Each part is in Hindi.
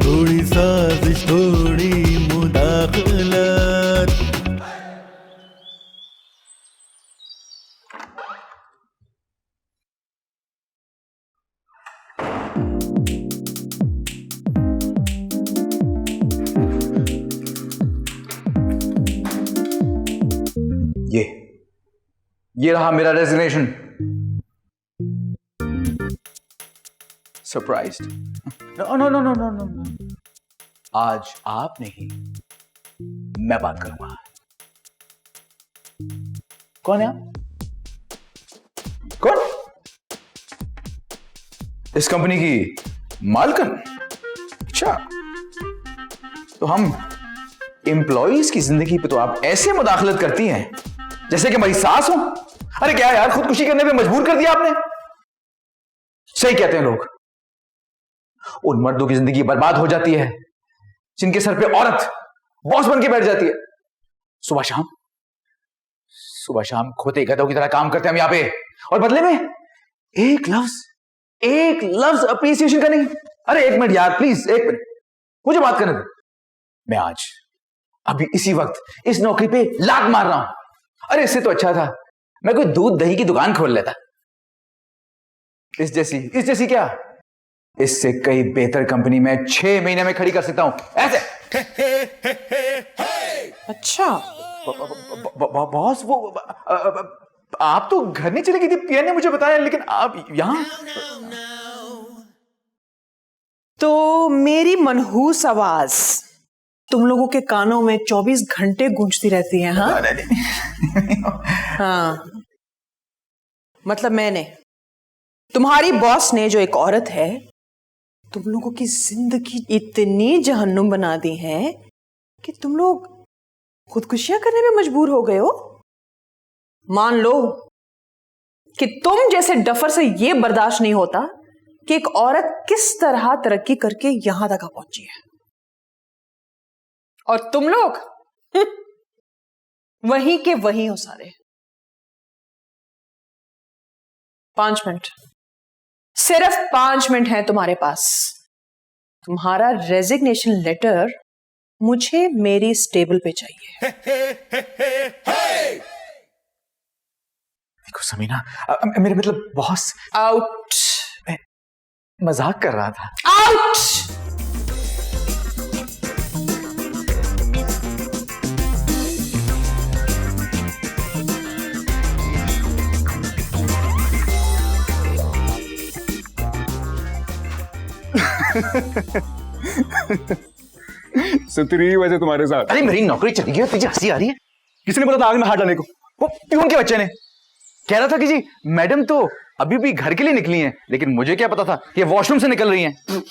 थोड़ी साजिश थोड़ी मुदाखलत। ये रहा मेरा resignation. Surprised? No no no no no no, आज आप नहीं, मैं बात करूंगा। कौन है आप? कौन? इस कंपनी की मालकिन? अच्छा, तो हम एम्प्लॉइज की जिंदगी पे तो आप ऐसे मुदाखलत करती हैं जैसे कि हमारी सास हो। अरे क्या यार, खुदकुशी करने पे मजबूर कर दिया आपने। सही कहते हैं लोग, उन मर्दों की जिंदगी बर्बाद हो जाती है जिनके सर पे औरत बॉस बन के बैठ जाती है। सुबह शाम खोते गधों की तरह काम करते हैं हम यहां पे, और बदले में एक लफ्ज अप्रिसिएशन का नहीं। अरे एक मिनट यार, प्लीज एक मिनट, मुझे बात करने दो। मैं आज अभी इसी वक्त इस नौकरी पे लात मार रहा हूं। अरे इससे तो अच्छा था मैं कोई दूध दही की दुकान खोल लेता। इस जैसी क्या, इससे कई बेहतर कंपनी में 6 महीने में खड़ी कर सकता हूं ऐसे। अच्छा बॉस, वो आप तो घर नहीं चली गई थी, पिया ने मुझे बताया, लेकिन आप यहां। तो मेरी मनहूस आवाज तुम लोगों के कानों में 24 घंटे गूंजती रहती है? हाँ हाँ, मतलब मैंने, तुम्हारी बॉस ने, जो एक औरत है, तुम लोगों की जिंदगी इतनी जहन्नुम बना दी है कि तुम लोग खुदकुशियां करने में मजबूर हो गए हो। मान लो कि तुम जैसे डफर से यह बर्दाश्त नहीं होता कि एक औरत किस तरह तरक्की करके यहां तक पहुंची है, और तुम लोग वहीं के वहीं हो सारे। 5 मिनट, सिर्फ 5 मिनट है तुम्हारे पास। तुम्हारा रेजिग्नेशन लेटर मुझे मेरी स्टेबल पे चाहिए। देखो समीना, मेरे मतलब बॉस। आउट। मैं मजाक कर रहा था। आउट। सुनती रही वैसे तुम्हारे साथ। अरे मेरी नौकरी चली गई, तुझे हंसी आ रही है? किसने बोला था आग में हाथ डालने को? वो प्यून के बच्चे ने कह रहा था कि जी मैडम तो अभी भी घर के लिए निकली हैं, लेकिन मुझे क्या पता था कि वॉशरूम से निकल रही हैं।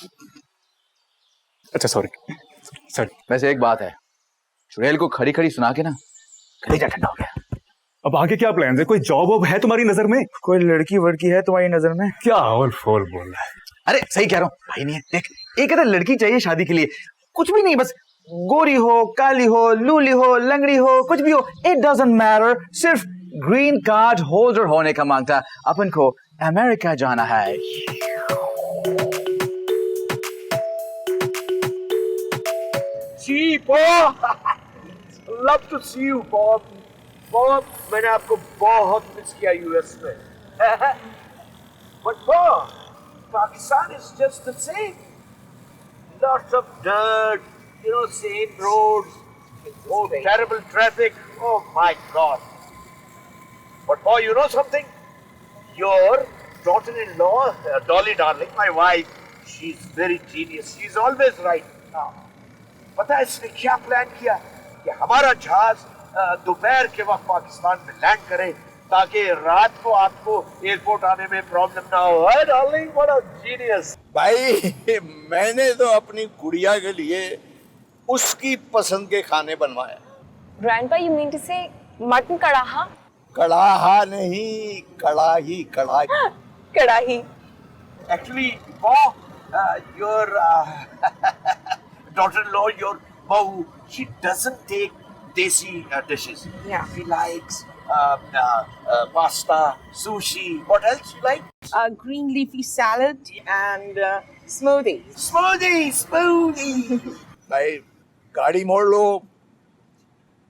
अच्छा सॉरी। वैसे एक बात है, चुड़ैल को खड़ी खड़ी सुना के ना कलेजा ठंडा हो गया। अब आगे क्या प्लान है? कोई जॉब वॉब है तुम्हारी नजर में? कोई लड़की वड़की है तुम्हारी नजर में? क्या और फोल बोल रहा है? अरे सही कह रहा हूँ भाई, नहीं है। देख, एक अगर लड़की चाहिए शादी के लिए, कुछ भी नहीं, बस गोरी हो, काली हो, लूली हो, लंगड़ी हो, कुछ भी हो, इट डजंट मैटर, सिर्फ ग्रीन कार्ड होल्डर होने का मांगता। अपन को अमेरिका जाना है। जी Bob, love to see you Bob. Bob, मैंने आपको बहुत मिस किया यूएस में। But Bob, Pakistan is just the same. Lots of dirt, same roads, oh, terrible traffic. Oh my God. But boy, you know something? Your daughter-in-law, Dolly darling, my wife, she's very genius. She's always right. Now, पता है इसने क्या प्लान किया? कि हमारा जहाज दोपहर के वक्त पाकिस्तान में लैंड करे, ताकि रात को आपको एयरपोर्ट आने में प्रॉब्लम ना हो। Darling, what a genius. भाई, मैंने तो अपनी गुड़िया के लिए उसकी पसंद के खाने बनवाए। Grandpa, you mean to say mutton कड़ाहा? कड़ाहा नहीं, कड़ाही। कड़ाही। Actually, your daughter-in-law, your bahu, she doesn't take desi dishes. Yeah. She likes pasta, sushi. What else you like? Green leafy salad and smoothie. Smoothie smoothie. भाई गाड़ी मोड़ लो,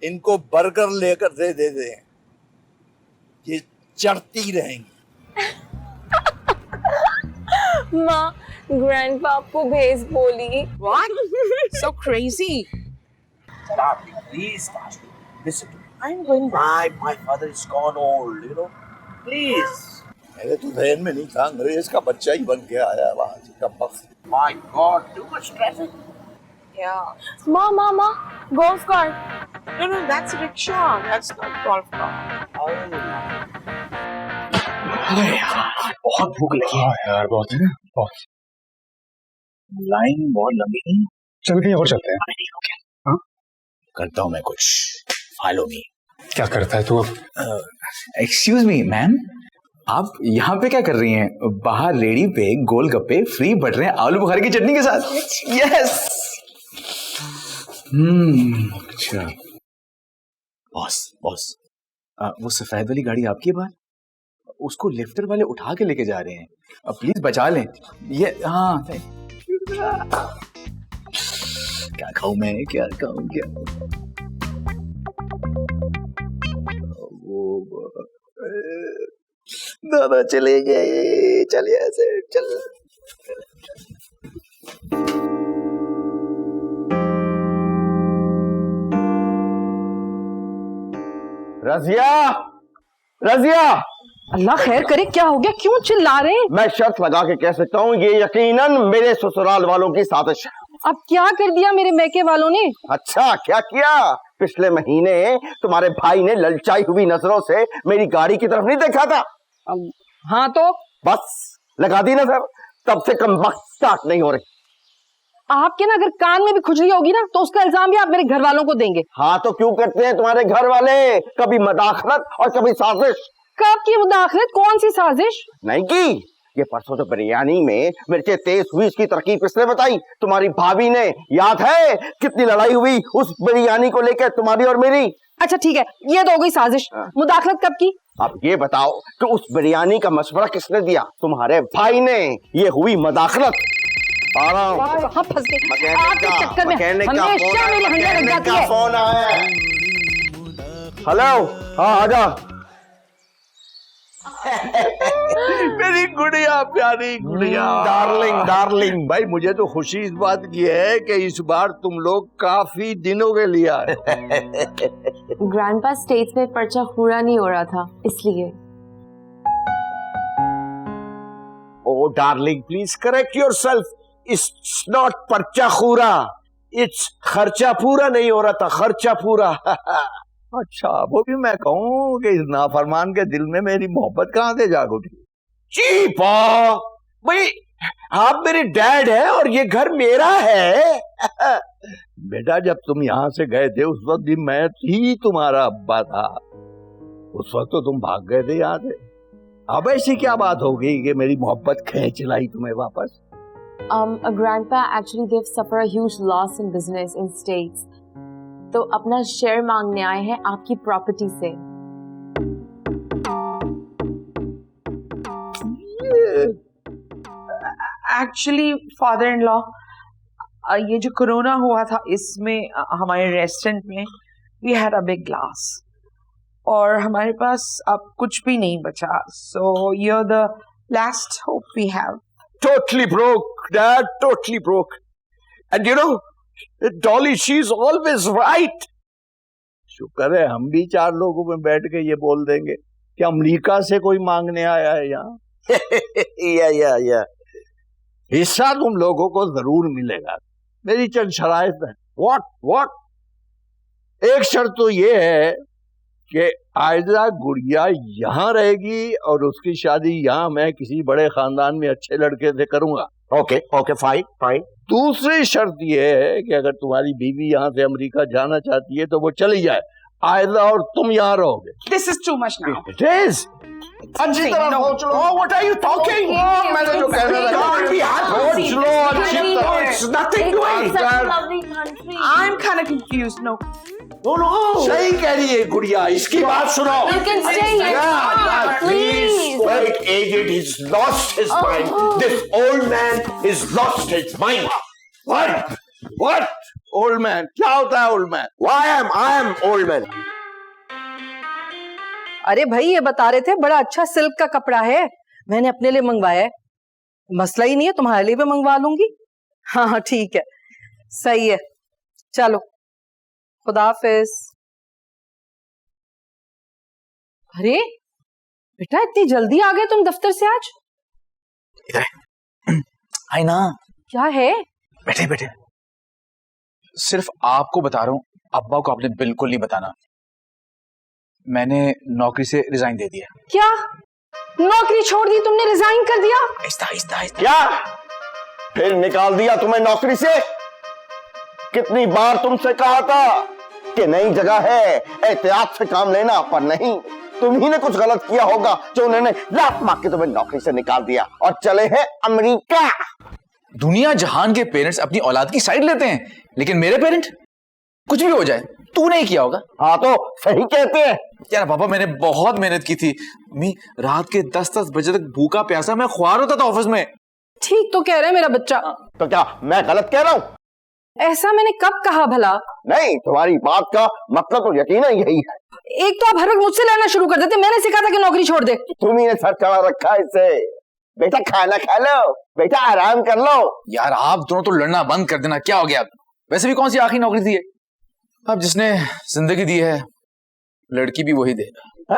इनको बर्गर लेकर दे दे, ये चढ़ती रहेंगी। माँ, ग्रैंडपा आपको भेज बोली। What? So crazy. Darling, please, Darling, listen to me. I'm going back. My father is gone old, you know. Please. मेरे तो ध्यान में नहीं था, अंग्रेज का बच्चा ही बन के आया वहां से कब वक्त। My God, too much traffic. Yeah. माँ, golf cart. No, that's rickshaw. That's not golf cart. बहुत भूख लगी है यार बहुत है ना, बहुत। लाइन बहुत लंबी है। चल कहीं और चलते हैं। हाँ? करता हूँ मैं कुछ, फॉलो मी। क्या करता है तू अब? एक्सक्यूज मी मैम, आप यहाँ पे क्या कर रही हैं? बाहर रेडी पे गोलगप्पे फ्री बट रहे हैं आलू बुखारे की चटनी के साथ। यस। अच्छा बॉस, वो सफेद वाली गाड़ी आपकी है बाहर, उसको लिफ्टर वाले उठा के लेके जा रहे हैं, प्लीज बचा लें। ये हाँ, क्या खाऊं मैं, क्या खाऊं क्या? वो दादा चले गए, चलिए ऐसे चल। रजिया, अल्लाह खैर करे, क्या हो गया? क्यों चिल्ला रहे हैं? मैं शर्त लगा के कह सकता हूँ ये यकीनन मेरे ससुराल वालों की साजिश है। अब क्या कर दिया मेरे मैके वालों ने? अच्छा क्या किया? पिछले महीने तुम्हारे भाई ने ललचाई हुई नजरों से मेरी गाड़ी की तरफ नहीं देखा था? हाँ तो बस लगा दी नजर, तब से कम वक्त स्टार्ट नहीं हो रही। आपके ना अगर कान में भी खुजली होगी ना तो उसका इल्जाम भी आप मेरे घर वालों को देंगे। हाँ तो क्यों करते हैं तुम्हारे घर वाले कभी मदाखलत और कभी साजिश? कब की मुदाखलत, कौन सी साजिश? नहीं की, ये परसों जो बिरयानी में मिर्चें तेज हुई इसकी तरकीब किसने बताई? तुम्हारी भाभी ने। याद है कितनी लड़ाई हुई उस बिरयानी को लेकर तुम्हारी और मेरी? अच्छा ठीक है, ये तो हो गई साजिश। मुदाखलत कब की? अब ये बताओ कि उस बिरयानी का मशवरा किसने दिया? तुम्हारे भाई ने। ये हुई मदाखलत। कहाँ फंस गए आपके चक्कर में, हमेशा मेरी हंडिया लग जाती है। फोन आया। हेलो, हाँ आजा। मेरी गुड़िया, प्यारी गुड़िया, डार्लिंग भाई, मुझे तो खुशी इस बात की है कि इस बार तुम लोग काफी दिनों के लिए आए। ग्रैंडपा स्टेट्स में पर्चा पूरा नहीं हो रहा था, इसलिए। Oh darling, please correct yourself. It's not पर्चा पूरा, इट्स खर्चा पूरा नहीं हो रहा था, खर्चा पूरा। अच्छा, वो भी मैं कहूँ कि इस नाफरमान के दिल में मेरी मोहब्बत कहाँ से जाग उठी? चीपा भाई, आप मेरे डैड हैं और ये घर मेरा है। बेटा, जब तुम यहाँ से गए थे उस वक्त भी मैं ही तुम्हारा अब्बा था। उस वक्त तो तुम भाग गए थे यहाँ से। अब ऐसी क्या बात हो गई कि मेरी मोहब्बत खींच लाई तुम्हें वापस? Grandpa, actually they've suffered a huge loss in business in states. तो अपना शेयर मांगने आए हैं आपकी प्रॉपर्टी से। एक्चुअली फादर इन लॉ, ये जो कोरोना हुआ था इसमें हमारे रेस्टोरेंट में we had a big loss और हमारे पास अब कुछ भी नहीं बचा। So you are the last hope we have. Totally broke, Dad, totally broke. And you know, Dolly, she's always right. शुक्र है हम भी चार लोगों में बैठ के ये बोल देंगे कि अमेरिका से कोई मांगने आया है यहाँ। या हिस्सा तुम लोगों को जरूर मिलेगा। मेरी चंद शराइत है। What? एक शर्त तो ये है कि आयजा गुड़िया यहाँ रहेगी और उसकी शादी यहाँ मैं किसी बड़े खानदान में अच्छे लड़के से करूंगा। Okay fine. दूसरी शर्त ये है कि अगर तुम्हारी बीवी यहाँ से अमेरिका जाना चाहती है तो वो चली जाए, आयदा और तुम यहाँ रहोगे। This is too much now. It is. अच्छी तरह सोच लो। Oh, what are you talking? मैंने जो कह रहा था। Don't be सोच लो अच्छी तरह। It's nothing doing that. lovely country. I'm kind of confused. No. No, no. सही कह रही है गुड़िया। इसकी बात सुनो। You can stay here. Yeah, please. Wait, agent, he's lost his mind. This old man has lost his mind. What? What? Old man? क्या होता है old man? Why I am old man. अरे भाई ये बता रहे थे बड़ा अच्छा सिल्क का कपड़ा है, मैंने अपने लिए मंगवाया है, मसला ही नहीं है, तुम्हारे लिए भी मंगवा लूंगी। हाँ हाँ ठीक है, सही है, चलो खुदा हाफिज। अरे बेटा इतनी जल्दी आ गए तुम दफ्तर से आज? इधर आई ना। क्या है? बैठे बैठे। सिर्फ आपको बता रहा हूँ, अब्बा को आपने बिल्कुल नहीं बताना। मैंने नौकरी से रिजाइन दे दिया। क्या नौकरी छोड़ दी तुमने, रिजाइन कर दिया? आहिस्ता आहिस्ता आहिस्ता। क्या फिर निकाल दिया तुम्हें नौकरी से? कितनी बार तुमसे कहा था कि नई जगह है, एहतियात से काम लेना, पर नहीं, तुम ही ने कुछ गलत किया होगा जो उन्होंने लात मार के तुम्हें नौकरी से निकाल दिया और चले हैं अमेरिका। दुनिया जहान के पेरेंट्स अपनी औलाद की साइड लेते हैं, लेकिन मेरे पेरेंट कुछ भी हो जाए तू नहीं किया होगा। हाँ तो सही कहते हैं यार पापा, मैंने बहुत मेहनत की थी। मी रात के 10-10 बजे तक भूखा प्यासा मैं ख्वार होता था ऑफिस में। ठीक तो कह रहा है मेरा बच्चा। तो क्या मैं गलत कह रहा हूँ? ऐसा मैंने कब कहा भला? नहीं, तुम्हारी बात का मतलब तो यकीनन यही है। एक तो आप हर वक्त मुझसे लड़ना शुरू कर देते, मैंने सिखा था कि नौकरी छोड़ दे। तुम ही ने सर चढ़ा रखा है इसे। बेटा खाना खा लो, बेटा आराम कर लो। यार आप दोनों तो लड़ना बंद कर देना, क्या हो गया? वैसे भी कौन सी आखिरी नौकरी दी है? अब जिसने जिंदगी दी है लड़की भी वही देगा।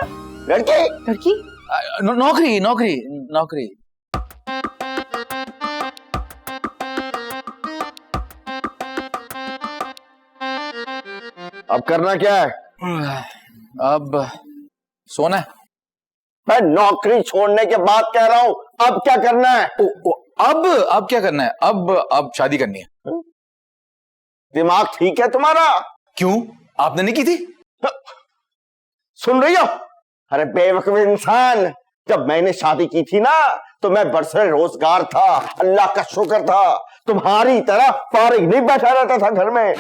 लड़की? लड़की? नौकरी नौकरी नौकरी। अब करना क्या है? अब सोना है। मैं नौकरी छोड़ने के बाद कह रहा हूं, अब क्या करना है? अब क्या करना है? अब शादी करनी है। दिमाग ठीक है तुम्हारा? क्यों, आपने नहीं की थी? सुन रही हो? अरे बेवकूफ इंसान, जब मैंने शादी की थी ना तो मैं बरसरे रोजगार था, अल्लाह का शुक्र था। तुम्हारी तरह फारिग नहीं बैठा रहता था घर में।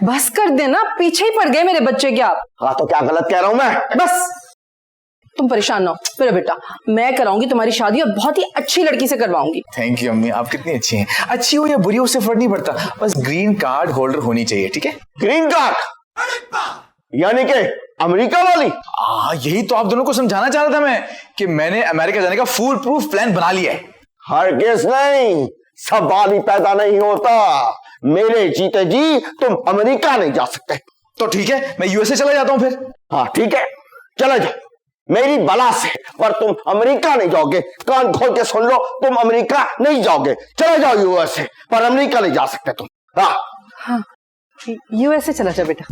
बस कर देना, पीछे ही पड़ गए मेरे बच्चे क्या? हाँ तो क्या गलत कह रहा हूं मैं? बस तुम परेशान ना हो मेरा बेटा, मैं कराऊंगी तुम्हारी शादी और बहुत ही अच्छी लड़की से करवाऊंगी। थैंक यू अम्मी, आप कितनी अच्छी हैं। अच्छी हो या बुरी हो उससे फर्क नहीं पड़ता, बस ग्रीन कार्ड होल्डर होनी चाहिए, ठीक है? ग्रीन कार्ड यानी कि अमेरिका वाली? यही तो आप दोनों को समझाना चाह रहा था मैं कि मैंने अमेरिका जाने का फुल प्रूफ प्लान बना लिया है। हरगिज़ नहीं, सवाल ही पैदा नहीं होता। मेरे जीते जी तुम अमेरिका नहीं जा सकते। तो ठीक है, मैं यूएसए चला जाता हूं फिर। हाँ ठीक है, चले जाओ मेरी बला से, पर तुम अमेरिका नहीं जाओगे। कान खोल के सुन लो, तुम अमेरिका नहीं जाओगे। चले जाओ यूएसए, पर अमेरिका नहीं जा सकते तुम। हाँ यूएसए चला जा बेटा।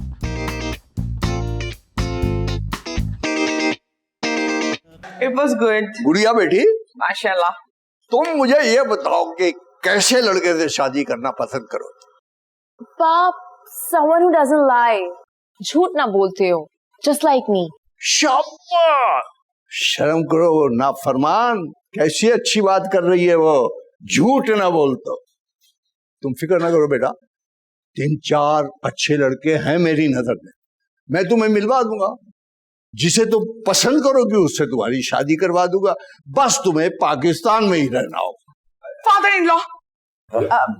It was good. गुड़िया बेटी, माशाल्लाह। तुम मुझे ये बताओ कि कैसे लड़के से शादी करना पसंद करो? पाप, someone who doesn't lie. झूठ ना बोलते हो, just like me. शाबाश, शर्म करो नाफरमान, कैसी अच्छी बात कर रही है वो, झूठ ना बोलते। तुम फिक्र ना करो बेटा, 3-4 अच्छे लड़के हैं मेरी नजर में, मैं तुम्हें मिलवा दूंगा। जिसे तुम पसंद करोगी उससे तुम्हारी शादी करवा दूंगा। बस तुम्हें पाकिस्तान में ही रहना होगा। फादर इन लॉ,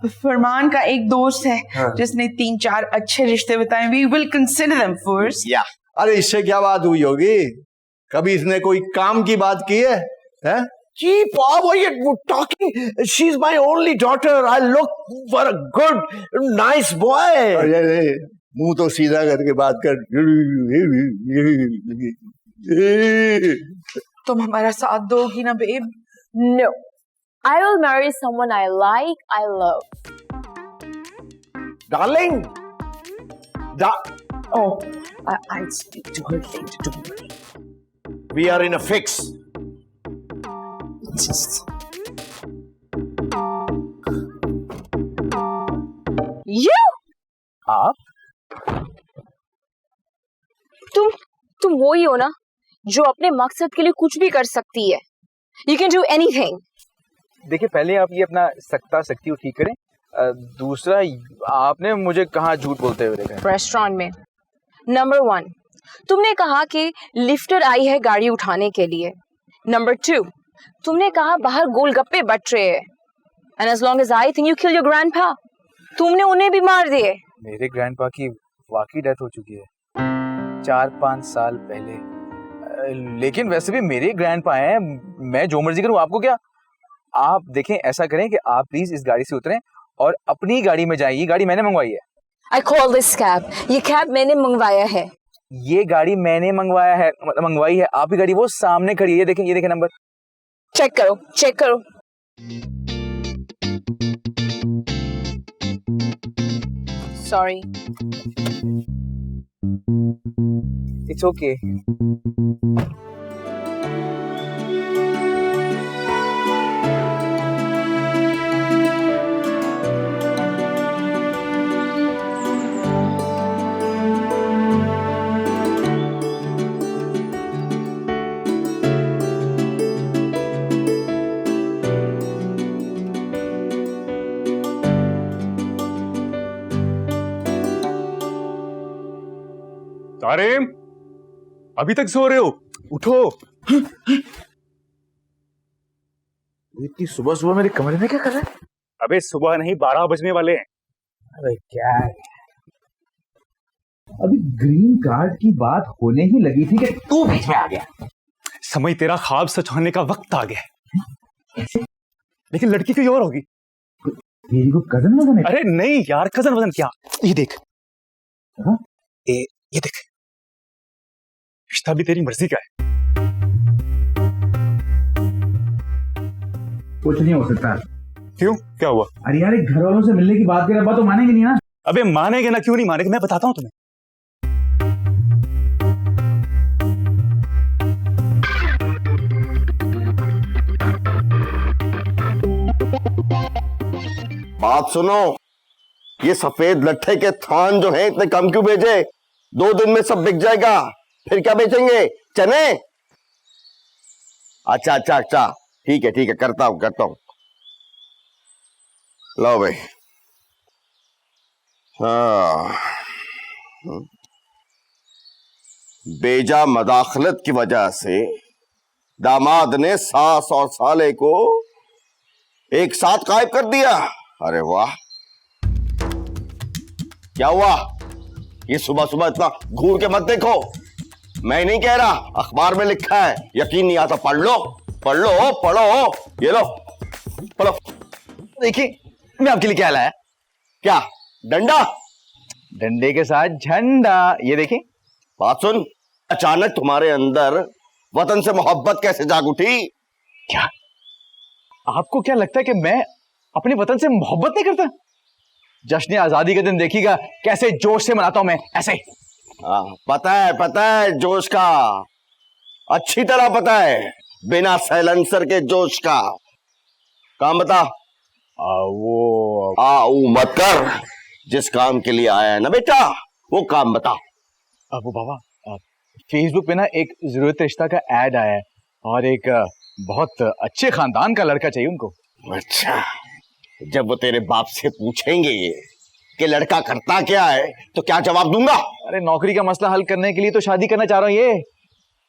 फरमान का एक दोस्त है जिसने 3-4 अच्छे रिश्ते बताए। We will consider them first. या अरे इससे क्या बात हुई होगी? कभी इसने कोई काम की बात की है? Gee, Bob, what are you talking? She's my only daughter. I look for a good, nice boy. अरे मुंह तो सीधा करके बात कर। तुम हमारा साथ दोगी ना babe? No, I will marry someone I like, I love. Darling. Oh, I'll speak to her later. Don't worry. We are in a fix. You? आप तुम वो ही हो ना जो अपने मकसद के लिए कुछ भी कर सकती है। You can do anything. देखिए, पहले आप ये अपना सकता सकती ठीक करें। दूसरा, आपने मुझे कहाँ झूठ बोलते हुए देखा? रेस्टोरेंट में। नंबर 1, तुमने कहा कि लिफ्टर आई है गाड़ी उठाने के लिए। नंबर 2, तुमने कहा बाहर गोलगप्पे बट रहे हैं। And as long as I think you kill your grandpa, तुमने उन्हें भी मार दिए। मेरे ग्रैंडपा की वाकई डेथ हो चुकी है 4-5 साल पहले। लेकिन वैसे भी मेरे ग्रैंडपा हैं, मैं जो मर्जी करूं, आपको क्या? आप देखें, ऐसा करें कि आप प्लीज इस गाड़ी से उतरें और अपनी गाड़ी में जाइए। गाड़ी मैंने मंगवाई है। आई कॉल दिस कैब, ये कैब मैंने मंगवाया है। ये गाड़ी मैंने मंगवाई है। आपकी गाड़ी वो सामने खड़ी है, ये देखें नंबर। चेक करो, चेक करो। सॉरी। It's okay. तारिम, अभी तक सो रहे हो? उठो। इतनी सुबह सुबह मेरे कमरे में क्या कर रहा है? अबे सुबह नहीं, 12 बजने वाले हैं। अबे क्या है? अभी ग्रीन कार्ड की बात होने ही लगी थी कि तू बीच में आ गया। समय तेरा ख्वाब सच होने का वक्त आ गया। लेकिन लड़की कोई और होगी। तेरी को कजन वजन है? अरे नहीं यार, कजन वजन क्या? ये देख। हाँ? ये देख, रिश्ता भी तेरी मर्जी का है। कुछ नहीं हो सकता। क्यों, क्या हुआ? अरे यार, एक घर वालों से मिलने की बात करे, बात तो मानेंगे नहीं ना। अबे मानेंगे ना, क्यों नहीं मानेंगे? मैं बताता हूं तुम्हें। बात सुनो, ये सफेद लट्ठे के थान जो है इतने कम क्यों भेजे? 2 दिन में सब बिक जाएगा। फिर क्या बेचेंगे? चने? अच्छा, ठीक है, करता हूं। लो भाई। हाँ, बेजा मदाखलत की वजह से दामाद ने सास और साले को एक साथ गायब कर दिया। अरे वाह, क्या हुआ? ये सुबह सुबह इतना घूर के मत देखो। मैं नहीं कह रहा, अखबार में लिखा है। यकीन नहीं आता, पढ़ो। ये लो, पढ़ो। देखिए, मैं आपके लिए क्या लाया? क्या? डंडा? डंडे के साथ झंडा। ये देखिए। बात सुन, अचानक तुम्हारे अंदर वतन से मोहब्बत कैसे जाग उठी? क्या आपको क्या लगता है कि मैं अपने वतन से मोहब्बत नहीं करता? जश्न आजादी के दिन देखिएगा कैसे जोश से मनाता हूं मैं, ऐसे। पता है जोश का, अच्छी तरह पता है, बिना साइलेंसर के जोश का। काम बता। वो मत कर। जिस काम के लिए आया है ना बेटा, वो काम बता। वो बाबा, फेसबुक पे ना एक जरूरत रिश्ता का ऐड आया है और एक बहुत अच्छे खानदान का लड़का चाहिए उनको। अच्छा, जब वो तेरे बाप से पूछेंगे कि लड़का करता क्या है, तो क्या जवाब दूंगा? अरे नौकरी का मसला हल करने के लिए तो शादी करना चाह रहा हूँ। ये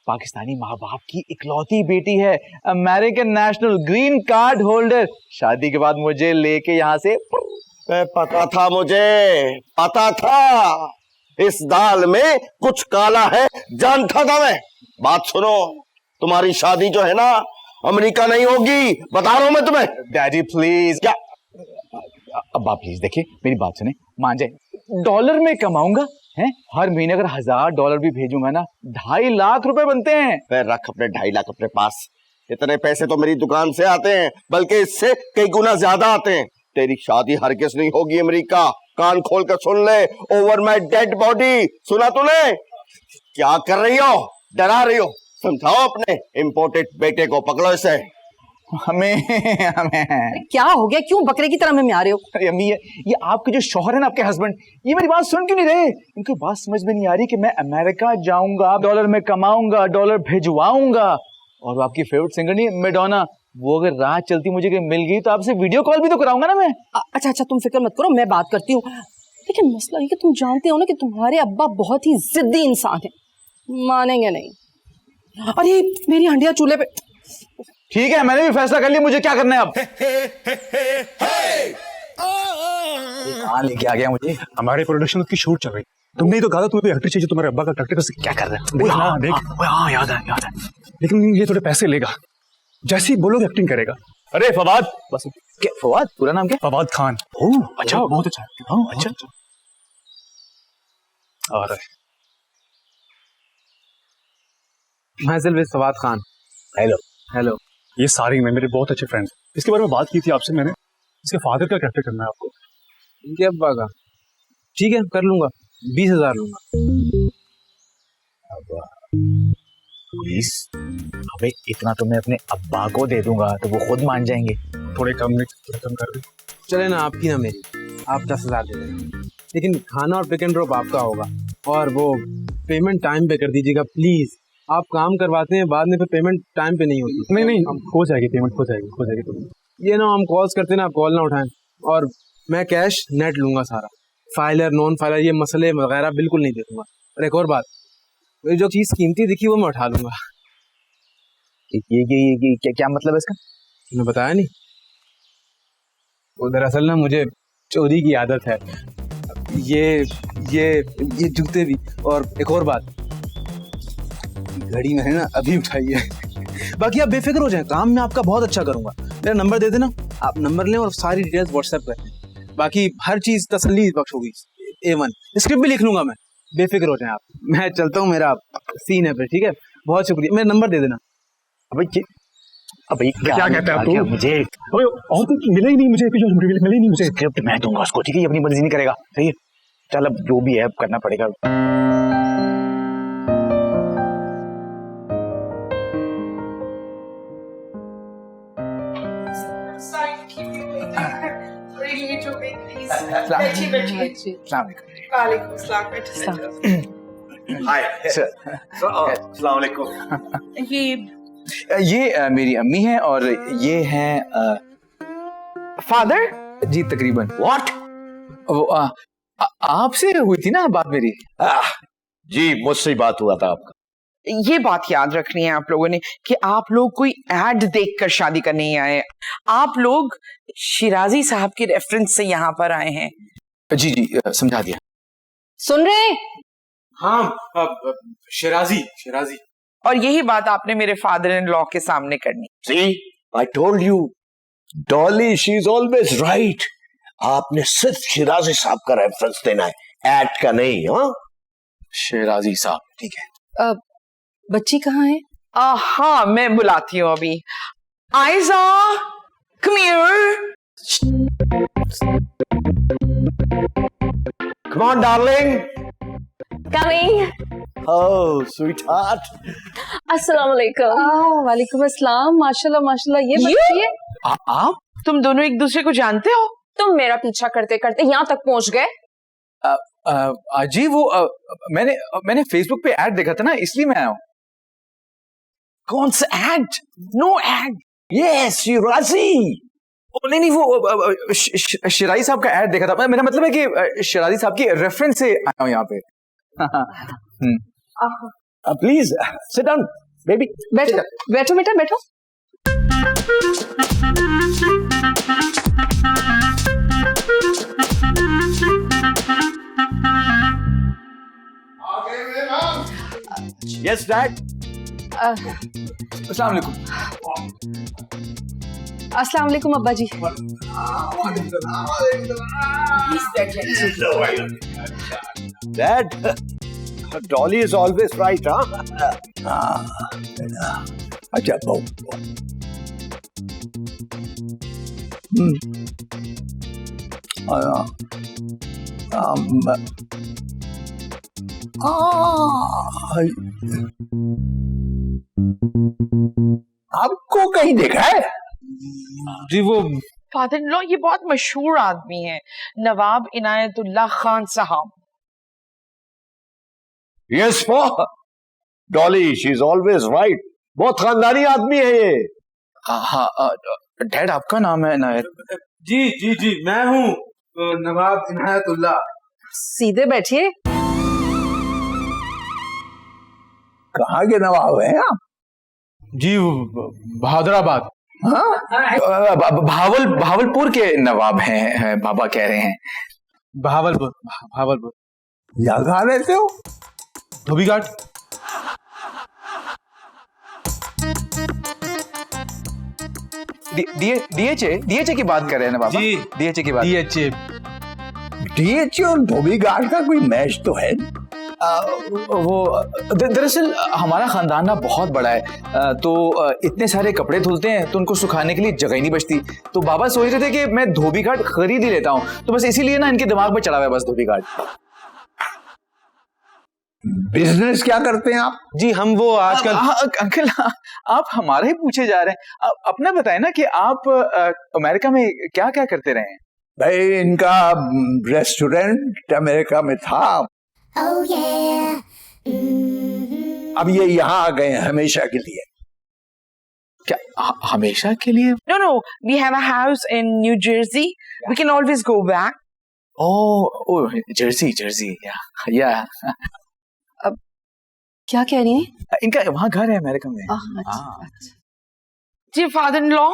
पाकिस्तानी माँ बाप की इकलौती बेटी है, American national, green card holder. शादी के बाद मुझे लेके यहाँ से। पता था, मुझे पता था इस दाल में कुछ काला है, जानता था मैं। बात सुनो, तुम्हारी शादी जो है ना, अमेरिका नहीं होगी, बता रहा हूं मैं तुम्हें। Daddy please. क्या? अब्बा प्लीज देखिए, मेरी बात सुने, मान जाए। डॉलर में कमाऊंगा, हैं? हर महीने अगर $1000 भी भेजूंगा ना, 2.5 लाख रुपए बनते हैं। फिर रख अपने 2.5 लाख अपने पास। इतने पैसे तो मेरी दुकान से आते हैं, बल्कि इससे कई गुना ज्यादा आते हैं। तेरी शादी हरगिज़ नहीं होगी अमेरिका। कान खोल कर सुन ले, ओवर माई डेड बॉडी। सुना तूने? क्या कर रही हो? डरा रही हो? समझाओ अपने इम्पोर्टेड बेटे को, पकड़ो इसे। हमें क्या हो गया, क्यों बकरे की तरह में आ रहे हो? अरे अम्मी, ये आपके जो शौहर है ना, आपके हस्बैंड, ये मेरी बात सुन क्यों नहीं रहे? इनको बात समझ में नहीं आ रही कि मैं अमेरिका जाऊंगा, डॉलर में कमाऊंगा, डॉलर भेजवाऊंगा, और आपकी फेवरेट सिंगर नहीं मैडोना, वो अगर राह चलती मुझे कि मिल गई तो आपसे वीडियो कॉल भी तो कराऊंगा ना मैं। अच्छा अच्छा, तुम फिक्र मत करो, मैं बात करती हूँ। लेकिन मसला ये कि तुम जानते हो ना कि तुम्हारे अब्बा बहुत ही जिद्दी इंसान है, मानेंगे नहीं। अरे मेरी हंडिया चूल्हे पे। ठीक है, मैंने भी फैसला कर लिया, मुझे क्या करना है अब। कहाँ लेके आ गया मुझे? हमारे प्रोडक्शन की शूट चल रही, तुमने ही तो कहा था तुम्हें कोई एक्टर चाहिए, तुम्हारे अब्बा का कैरेक्टर से क्या कर रहा है? देख ना, देख। हाँ याद है। लेकिन ये थोड़े पैसे लेगा, जैसे ही बोलोगे एक्टिंग करेगा। अरे फवाद, बस क्या फवाद? पूरा नाम क्या? फवाद खान। ओह अच्छा, बहुत अच्छा। अच्छा। आ रहा है। Myself is Fawad Khan. Hello. ये सारे में मेरे बहुत अच्छे फ्रेंड्स, इसके बारे में बात की थी आपसे मैंने। इसके फादर का कैरेक्टर करना है आपको। इनके अब्बा का? ठीक है, कर लूंगा, 20,000 लूंगा। 20? अबे इतना तो मैं अपने अब्बा को दे दूंगा तो वो खुद मान जाएंगे। थोड़े कम कर दे। चले ना, आपकी ना मेरी, आप 10,000 दे देना, लेकिन खाना और पिक एंड ड्रॉप आपका होगा, और वो पेमेंट टाइम पे कर दीजिएगा प्लीज। आप काम करवाते हैं, बाद में फिर पेमेंट टाइम पे नहीं होती। नहीं, हो जाएगी पेमेंट, हो जाएगी। ये ना हम कॉल्स करते हैं ना, आप कॉल ना उठाएं, और मैं कैश नेट लूंगा सारा, फाइलर नॉन फाइलर ये मसले वगैरह बिल्कुल नहीं देखूंगा। और एक और बात, जो चीज कीमती दिखी वो मैं उठा लूंगा। ये क्या मतलब है इसका? मैंने बताया नहीं, वो दरअसल ना मुझे चोरी की आदत है, ये जूते भी। और एक और बात, घड़ी मैंने ना अभी उठाई है। बाकी आप बेफिक्र हो जाएं, काम मैं आपका बहुत अच्छा करूंगा। मेरा नंबर दे देना, आप नंबर लें और सारी डिटेल्स व्हाट्सएप करें। बाकी हर चीज तसल्ली बख्श होगी, A1 स्क्रिप्ट भी लिख लूंगा मैं, बेफिक्र हो जाएं आप। मैं चलता हूँ, मेरा सीन है फिर, ठीक है? बहुत शुक्रिया, मेरा नंबर दे देना। अबे क्या कहता है तू? मुझे और कुछ मिला ही नहीं, मुझे मिला ही नहीं मुझे। स्क्रिप्ट मैं दूंगा उसको, ठीक है? ये अपनी मर्जी नहीं करेगा, सही है? चल अब जो भी है करना पड़ेगा। ये मेरी अम्मी है और ये है फादर जी तकरीबन। व्हाट? वो आपसे हुई थी ना बात मेरी? जी मुझसे ही बात हुआ था आपका। ये बात याद रखनी है आप लोगों ने कि आप लोग कोई एड देखकर शादी करने ही आए, आप लोग शिराजी साहब के रेफरेंस से यहाँ पर आए हैं। जी जी समझा दिया। सुन रहे? हाँ, शिराजी। और यही बात आपने मेरे फादर इन लॉ के सामने करनी। See, I told you, Dolly, she's always right. आपने सिर्फ शिराजी साहब का रेफरेंस देना है, एड का नहीं। हाँ, शिराजी साहब, ठीक है। बच्ची कहाँ है? हाँ, मैं बुलाती हूँ अभी। Aiza, come here. Come on, darling. Coming. Oh, sweetheart. अस्सलाम वालेकुम। वालेकुम अस्सलाम। माशाल्लाह माशाल्लाह, ये बच्ची है। आप? तुम दोनों एक दूसरे को जानते हो? तुम मेरा पीछा करते करते यहाँ तक पहुँच गए। जी वो मैंने फेसबुक पे ऐड देखा था ना, इसलिए मैं आया हूँ। कौन सा ad? No ad. Yes, Shirazi. नहीं वो शिराजी साहब का ऐड देखा था। मेरा मतलब है कि शिराजी साहब की रेफरेंस से आया हूँ यहाँ पे। Please sit down baby. बैठो बैठो बेटा बैठो। Yes, Dad. अस्सलाम वालेकुम। अस्सलाम वालेकुम अब्बा जी। Dad, Dolly is always right, huh? अच्छा बहु। आपको कहीं देखा है? जी वो फादर इन लॉ ये बहुत मशहूर आदमी है, नवाब इनायतुल्लाह खान साहब। Yes Dolly, she is always right. बहुत खानदानी आदमी है ये। हाँ डैड, आपका नाम है इनायत? जी जी जी, मैं हूँ नवाब इनायतुल्लाह। सीधे बैठिए। कहाँ के नवाब हैं आप? जी बहादुराबाद। भावलपुर के नवाब हैं बाबा कह रहे हैं। भावलपुर। यहाँ कहाँ रहते हो? धोबी घाट। डीएचए की बात कर रहे हैं ना बाबा? जी डीएचए की बात। डीएचए और धोबी घाट का कोई मैच तो है? वो दरअसल हमारा खानदान ना बहुत बड़ा है, तो इतने सारे कपड़े धुलते हैं तो उनको सुखाने के लिए जगह ही नहीं बचती। तो बाबा सोच रहे थे कि मैं धोबी घाट खरीद ही लेता हूँ, तो बस इसीलिए ना इनके दिमाग में चढ़ा हुआ है बस धोबी घाट। बिजनेस क्या करते हैं आप? जी हम वो आजकल अंकल आप हमारा ही पूछे जा रहे हैं। अपना बताएं ना कि आप अमेरिका में क्या क्या करते रहे हैं? भाई इनका रेस्टोरेंट अमेरिका में था। अब ये यहाँ आ गए हैं हमेशा के लिए। क्या हमेशा के लिए? No, we have a house in New Jersey. We can always go back. Oh, Jersey, या। अब क्या कह रही हैं? इनका वहाँ घर है अमेरिका में। अच्छा। जी फादर इन लॉ,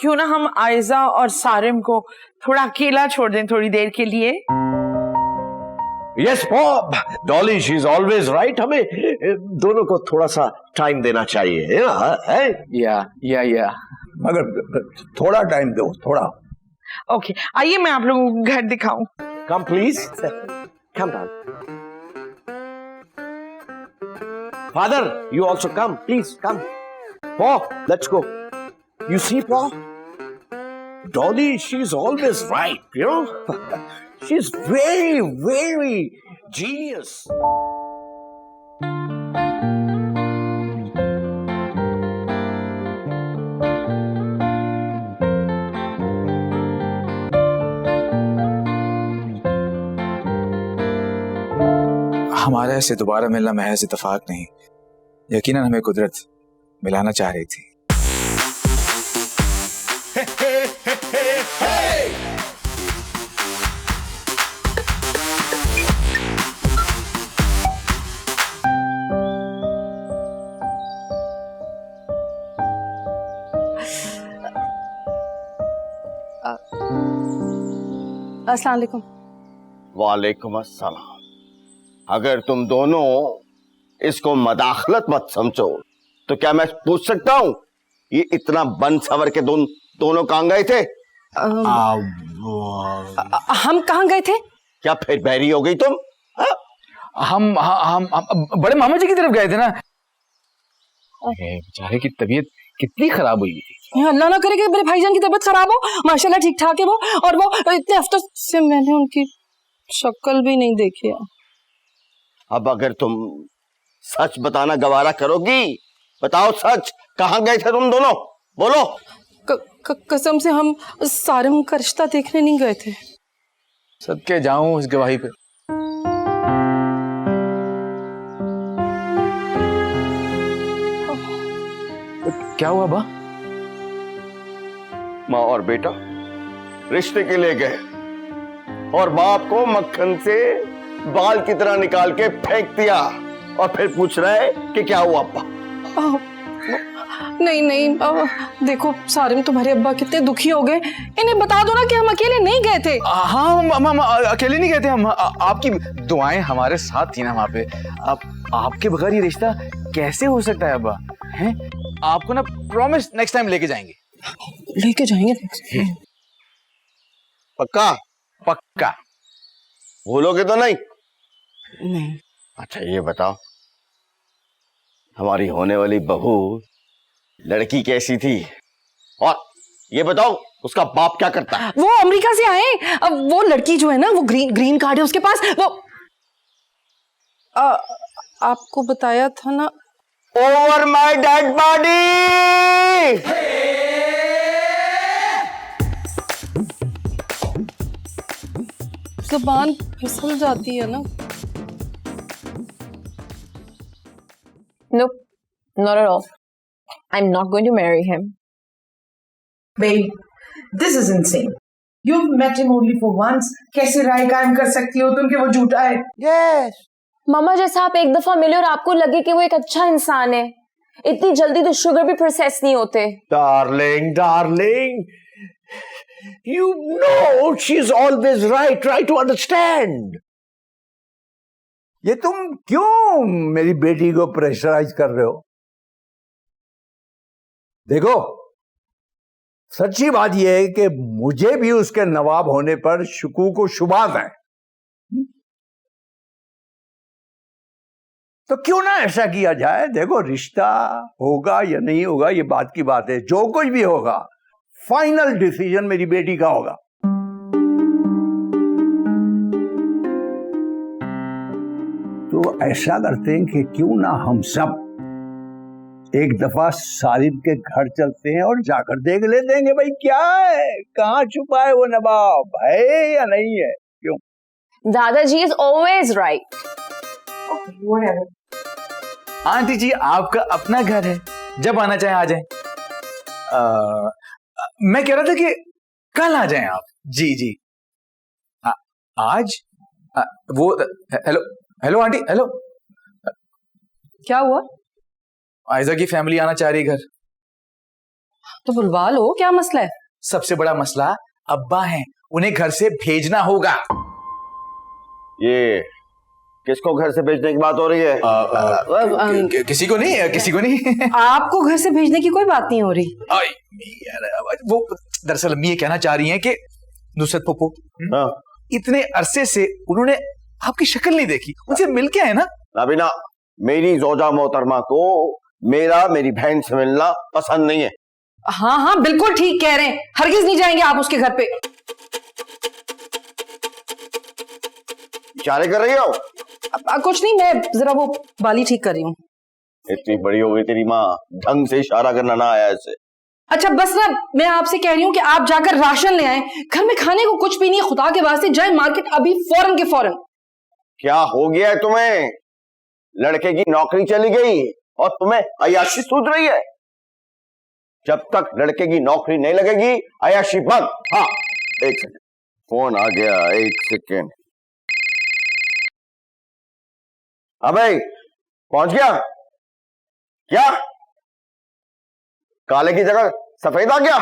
क्यों ना हम आयजा और सारिम को थोड़ा अकेला छोड़ दें थोड़ी देर के लिए? Yes Dolly, she is always right. हमें दोनों को थोड़ा सा टाइम देना चाहिए है? या मगर थोड़ा टाइम दो, थोड़ा। ओके, आइए मैं आप लोगों को घर दिखाऊं। Come please, come down. Father, you also come, please come. Paul, let's go. You see, Paul? Dolly, she's always right, you know? She's very, very genius. हमारा ऐसे दोबारा मिलना महज इत्तेफाक नहीं, यकीनन हमें कुदरत मिलाना चाह रही थी। अस्सलाम वालेकुम। वालेकुम अस्सलाम। अगर तुम दोनों इसको मदाखलत मत समझो तो क्या मैं पूछ सकता हूँ ये इतना बन सवर के दोनों कहाँ गए थे? हम कहाँ गए थे? क्या फिर बहरी हो गई तुम? हम बड़े मामा जी की तरफ गए थे ना। बेचारे की तबीयत कितनी खराब हुई थी। अल्लाह ना करे कि मेरे भाईजान की तबीयत खराब हो। माशाल्लाह ठीक ठाक है वो, और वो इतने हफ्तों से मैंने उनकी शक्ल भी नहीं देखी है। अब अगर तुम सच बताना गवारा करोगी, बताओ सच, कहाँ गए थे तुम दोनों? बोलो। कसम से हम सारिम का रिश्ता देखने नहीं गए थे। सदके जाऊं इस गवाही पे। क्या हुआ बा? माँ और बेटा रिश्ते के लिए गए और बाप को मक्खन से बाल की तरह निकाल के फेंक दिया और फिर पूछ रहा है कि क्या हुआ अब्बा? नहीं, देखो सारिम तुम्हारे अब्बा कितने दुखी हो गए। इन्हें बता दो ना कि हम अकेले नहीं गए थे। हाँ हम अकेले नहीं गए थे। हम आपकी दुआएं हमारे साथ थी ना वहाँ पे। आपके बगैर ये रिश्ता कैसे हो सकता है अब्बा? हैं? आपको ना प्रॉमिस नेक्स्ट टाइम लेके जाएंगे। लेके जाएंगे? पक्का भूलोगे तो नहीं? नहीं। अच्छा ये बताओ, हमारी होने वाली बहू लड़की कैसी थी? और ये बताओ उसका बाप क्या करता है? वो अमेरिका से आए। अब वो लड़की जो है ना, वो ग्रीन कार्ड है उसके पास। वो आपको बताया था ना। Over my dead body. जुबान फिसल जाती है ना। Nope, not at all. I'm not going to marry him. Babe, this is insane. You've met him only for once. कैसे राय कायम कर सकती हो तुम कि वो झूठा है? Yes. मामा जैसा आप एक दफा मिले और आपको लगे कि वो एक अच्छा इंसान है, इतनी जल्दी तो शुगर भी प्रोसेस नहीं होते। Darling, darling. You know she's always right. Try to understand. ये तुम क्यों मेरी बेटी को प्रेशराइज कर रहे हो? देखो, सच्ची बात यह है कि मुझे भी उसके नवाब होने पर शुकूक व शुबात है। तो क्यों ना ऐसा किया जाए? देखो, रिश्ता होगा या नहीं होगा ये बात की बात है। जो कुछ भी होगा फाइनल डिसीजन मेरी बेटी का होगा। तो ऐसा करते हैं कि क्यों ना हम सब एक दफा सारिद के घर चलते हैं और जाकर देख लेते हैं कि भाई क्या है, कहाँ छुपा है वो नवाब, है या नहीं है। क्यों? दादाजी इज ऑलवेज राइट। आंटी जी, आपका अपना घर है, जब आना चाहे आ जाएं। मैं कह रहा था कि कल आ जाएं आप। जी जी। आज वो हेलो हेलो आंटी, हेलो। क्या हुआ? आयजा की फैमिली आना चाह रही है घर। तो बुलवा लो, क्या मसला है? सबसे बड़ा मसला अब्बा हैं, उन्हें घर से भेजना होगा। ये किसको घर से भेजने की बात हो रही है? किसी को नहीं, किसी को नहीं। आपको घर से भेजने की कोई बात नहीं हो रही। वो दरअसल अम्मी ये कहना चाह रही हैं कि नुसरत पप्पू, इतने अरसे से उन्होंने आपकी शक्ल नहीं देखी, उनसे मिल के आए ना। नाबिना, मेरी जोजा मोहतरमा को मेरी बहन से मिलना पसंद नहीं है। हाँ हाँ बिल्कुल ठीक कह रहे हैं, हरगिज नहीं जाएंगे आप उसके घर पे। इशारे कर रही हो? कुछ नहीं, मैं जरा वो बाली ठीक कर रही हूँ। इतनी बड़ी हो गई तेरी माँ, ढंग से इशारा करना ना आया ऐसे। अच्छा बस ना, मैं आपसे कह रही हूँ कि आप जाकर राशन ले आए, घर में खाने को कुछ भी नहीं है, खुदा के वास्ते जाए मार्केट अभी फौरन के फौरन। क्या हो गया है तुम्हें? लड़के की नौकरी चली गई और तुम्हें अयाशी सूझ रही है। जब तक लड़के की नौकरी नहीं लगेगी अयाशी बंद। हाँ, एक सेकंड, फोन आ गया, एक सेकंड। अबे पहुंच गया क्या? काले की जगह सफेद आ गया?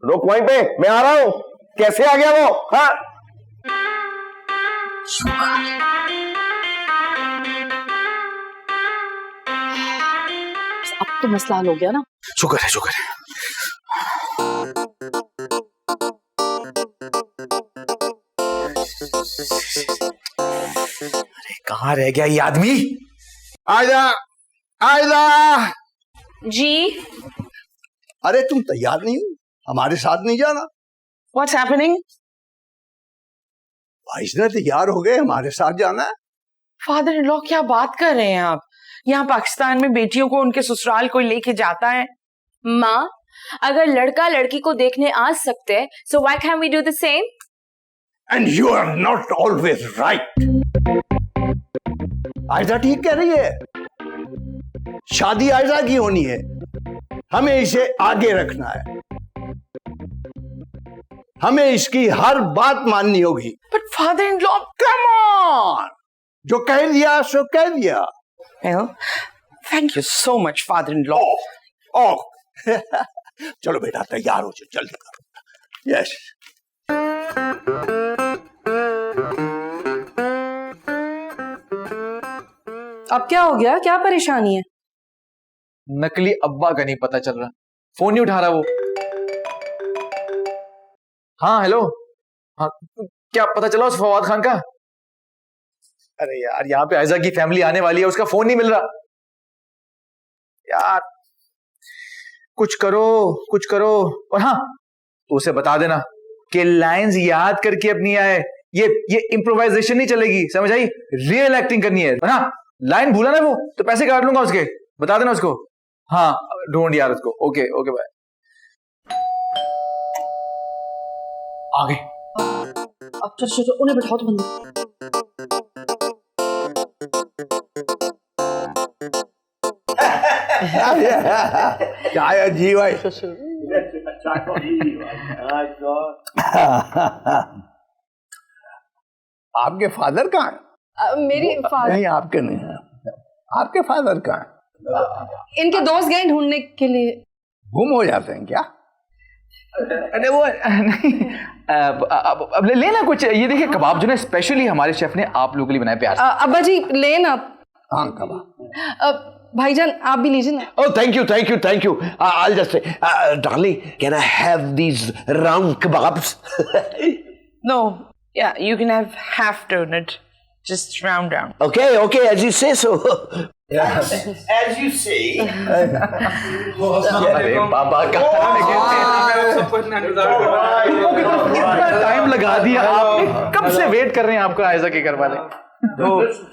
रुक वहीं पे, मैं आ रहा हूं। कैसे आ गया वो? हाँ, अब तो मसला हल हो गया ना। शुक्र है, शुक्र है। अरे कहाँ रह गया ये आदमी? आयदा, आयदा। जी। अरे तुम तैयार नहीं हो? हमारे साथ नहीं जाना? What's happening? भाई ने तैयार हो गए, हमारे साथ जाना है। फादर इन लॉ, क्या बात कर रहे हैं आप? यहाँ पाकिस्तान में बेटियों को उनके ससुराल कोई लेके जाता है। माँ, अगर लड़का लड़की को देखने आ सकते हैं, so why can't we do the same? And you are not always right. Aiza ठीक कह रही है, शादी आयजा की होनी है, हमें इसे आगे रखना है, हमें इसकी हर बात माननी होगी। But father in law, Come on! जो कह दिया सो कह दिया। well, thank you so much, father in law. चलो बेटा तैयार हो जाओ, जल्दी करो। यस। अब क्या हो गया, क्या परेशानी है? नकली अब्बा का नहीं पता चल रहा, फोन नहीं उठा रहा वो। हाँ हेलो, हाँ क्या पता चला उस फवाद खान का? अरे यार, यहाँ पे आयजा की फैमिली आने वाली है, उसका फोन नहीं मिल रहा यार। कुछ करो, कुछ करो। और हाँ, तो उसे बता देना कि लाइंस याद करके अपनी आए, ये इम्प्रोवाइजेशन नहीं चलेगी, समझ आई? रियल एक्टिंग करनी है। और हाँ, लाइन भूला ना वो तो पैसे काट लूंगा उसके, बता देना उसको। हाँ ढूंढ यार उसको। Okay okay bye. आ गए। अब चलो उन्हें बैठाओ तो बंद। क्या जी भाई? आपके फादर कहाँ हैं? मेरी नहीं, आपके नहीं है। आपके फादर कहाँ हैं? इनके दोस्त गए ढूंढने के लिए। गुम हो जाते हैं क्या? अरे वो नहीं, अब ले ना कुछ। ये देखिए कबाब जो है स्पेशली हमारे शेफ ने आप लोगों के लिए बनाए प्यार से। अब्बा जी ले ना। हाँ कबाब। भाईजान आप भी लीजिए ना। Oh, thank you. I'll just say, darling, can I have these round kebabs? No, yeah, you can have half donut, just round. Okay, as you say so. As you say. अरे बाबा इतना टाइम लगा दिया आपने, कब से वेट कर रहे हैं आपका आयजा के घर वाले।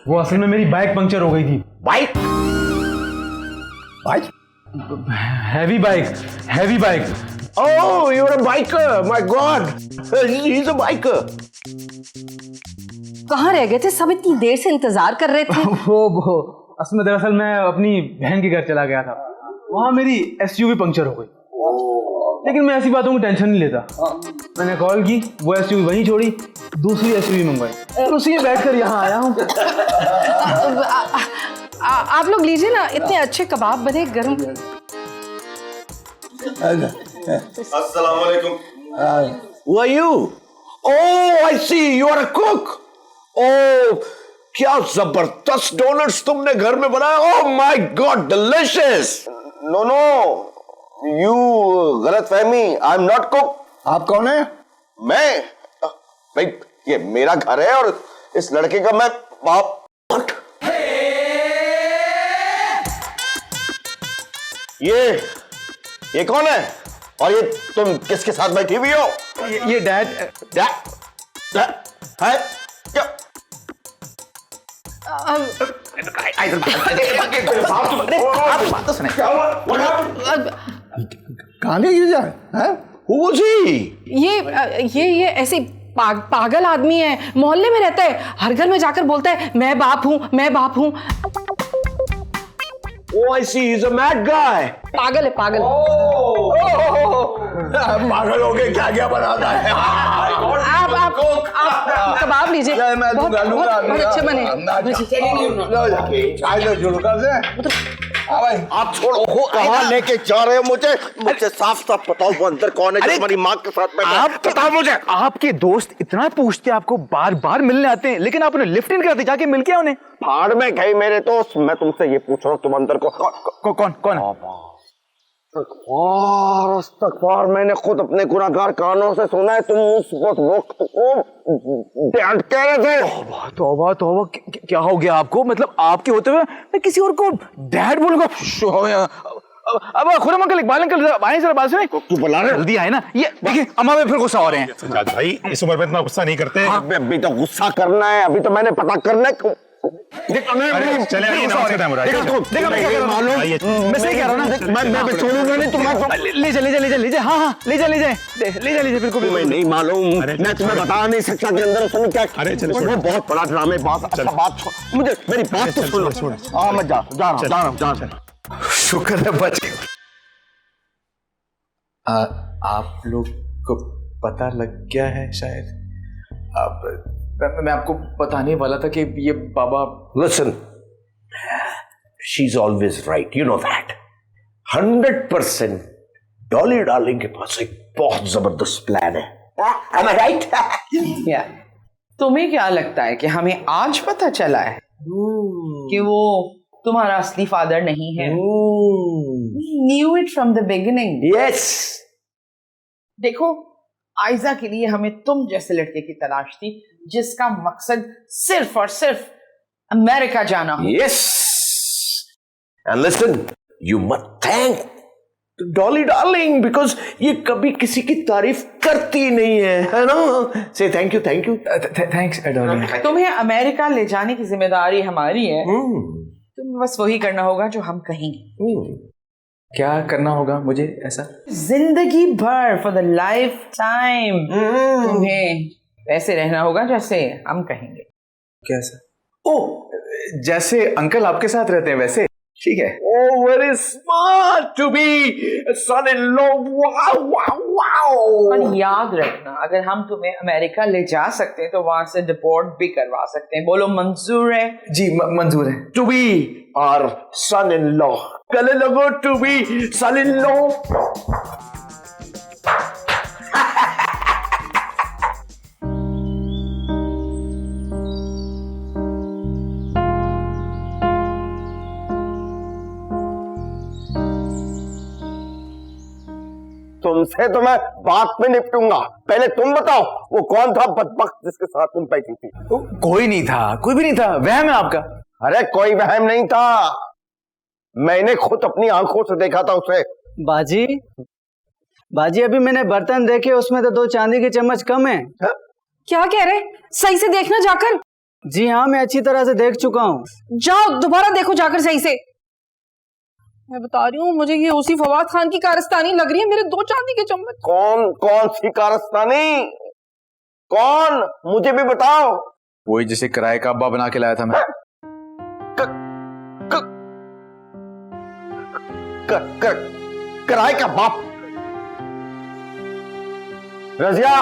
वो असल में मेरी बाइक पंक्चर हो गई थी। Bike? Heavy bike. Oh, you're a biker. My God. He's a biker. कहाँ रह गए थे सब? इतनी देर से इंतजार कर रहे थे। वो असल में दरअसल मैं अपनी बहन के घर चला गया था, वहाँ मेरी एसयूवी पंक्चर हो गई। लेकिन मैं ऐसी बातों की टेंशन नहीं लेता। मैंने कॉल की, वो एसयूवी वहीं छोड़ी, दूसरी एसयूवी मंगवाई, उसी में बैठकर यहाँ आया हूँ। आप लोग लीजिए ना, इतने अच्छे कबाब बने गरम। अस्सलाम वालेकुम। Who are you? Oh, I see. You are a cook. Oh, क्या जबरदस्त डोनट्स तुमने घर में बनाया। Oh my God, delicious. No, you गलत फहमी। I'm not cook। आप कौन है? मैं भाई, ये मेरा घर है और इस लड़के का मैं बाप। ये कौन है? और ये तुम किसके साथ बैठी हुई हो? ये डैड है क्या? बात तो सुने। कहाँ ले जा? Who was he? ये ऐसे पागल आदमी है, मोहल्ले में रहता है, हर घर में जाकर बोलता है मैं बाप हूँ। Oh, I see. He's a mad guy. पागल है पागल। पागल हो गए, क्या बनाता है? आप कबाब लीजिए, बहुत अच्छे बने। आप छोड़ो, कहाँ लेके जा रहे हो मुझे साफ बताओ, वो अंदर कौन है जो तुम्हारी माँ के साथ बैठा है? आप बताओ मुझे। आपके दोस्त इतना पूछते हैं, आपको बार बार मिलने आते हैं, लेकिन आप उन्हें लिफ्ट इन कराते, जाके मिल के उन्हें। भाड़ में गए मेरे दोस्त। मैं तुमसे ये पूछ रहा हूँ, तुम अंदर कौन इस्तग़फ़ार, मैंने खुद अपने गुनाहगार कानों से सुना है तुम उस वक्त को डैड कह रहे थे। तौबा क्या हो गया आपको? मतलब आपके होते हुए मैं किसी और को डैड बोलूंगा? अब खुरम अंकल, इकबाल अंकल आए जरा बात सुने। तू बुला रहे? जल्दी आए ना। ये देखिए अम्मा में फिर गुस्सा हो रहे हैं। सज्जाद भाई इस उम्र में इतना गुस्सा नहीं करते। अभी तो गुस्सा करना है, अभी तो मैंने पता करना है। चले आइए, नमाज का टाइम हो रहा है। मैं सही कह रहा हूँ ना, मैं छोड़ूंगा नहीं तुम्हारा। ले जा। हाँ ले जा बिल्कुल। तुम्हें नहीं मालूम, मैं तुम्हें बता नहीं सकता कि अंदर उसने क्या। अरे चलो, वो बहुत बड़ा ड्रामे बात। अच्छा बात मुझे, मेरी बात तो सुनो। हाँ मैं जा रहा हूँ। शुक्र है बच गए। आप लोग को पता लग गया है शायद। मैं आपको बताने वाला था कि ये बाबा। Listen, she's always right. You know that. 100% Dolly darling के पास एक बहुत जबरदस्त प्लान है। Am I right? Yeah. तुम्हें क्या लगता है कि हमें आज पता चला है कि वो तुम्हारा असली फादर नहीं है? We knew it from the beginning. Yes. देखो, आयजा के लिए हमें तुम जैसे लड़के की तलाश थी जिसका मकसद सिर्फ और सिर्फ अमेरिका जाना हो। Yes. And listen, you must thank Dolly darling because ये कभी किसी की तारीफ करती नहीं है ना? Say thank you. Thanks darling. तुम्हें अमेरिका ले जाने की जिम्मेदारी हमारी है। तुम्हें बस वही करना होगा जो हम कहेंगे। क्या करना होगा मुझे ऐसा? जिंदगी भर, फॉर द लाइफ टाइम, तुम्हें वैसे रहना होगा जैसे हम कहेंगे। कैसा? ओ, जैसे अंकल आपके साथ रहते हैं वैसे, ठीक है। Oh, very smart to be son-in-law. Wow, wow, wow. और याद रखना, अगर हम तुम्हें अमेरिका ले जा सकते हैं तो वहां से डिपोर्ट भी करवा सकते हैं। बोलो मंजूर है? जी मंजूर है। To be our son-in-law. गले लगो to be son-in-law. तुमसे तो मैं बात में निपटूंगा, पहले तुम बताओ वो कौन था बदबख्त जिसके साथ तुम बैठी थी? कोई नहीं था, कोई भी नहीं था, वहम है आपका। अरे कोई वहम नहीं था, मैंने खुद अपनी आंखों से देखा था उसे। बाजी, बाजी अभी मैंने बर्तन देखे, उसमें तो 2 चांदी के चम्मच कम है। क्या कह रहे? सही से देखना जाकर। जी हाँ, मैं अच्छी तरह से देख चुका हूँ। जाओ दोबारा देखो जाकर सही से। मैं बता रही हूँ, मुझे ये उसी फवाद खान की कारस्तानी लग रही है। मेरे 2 चांदी के चम्मच। कौन सी कारस्तानी? कौन? मुझे भी बताओ। वही जिसे किराए का अब्बा बना के लाया था मैं। किराए का बाप? रजिया,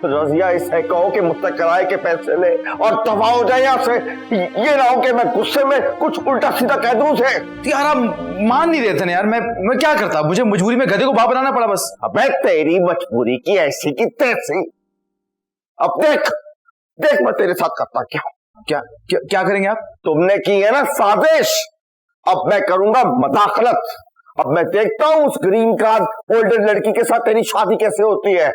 रजिया इसे कहो कि मुझसे किराए के पैसे ले और दफा हो जाए यहाँ से। ये ना हो कि मैं गुस्से में कुछ उल्टा सीधा कह दूं उसे। यार आप मान नहीं रहे थे ना यार, मैं क्या करता, मुझे मजबूरी में गधे को बाप बनाना पड़ा बस। अबे तेरी मजबूरी की ऐसी की तैसी। अब देख मैं तेरे साथ करता क्या करेंगे आप? तुमने की है ना साजिश, अब मैं करूंगा मदाखलत। अब मैं देखता हूं उस ग्रीन कार्ड होल्डर लड़की के साथ तेरी शादी कैसे होती है।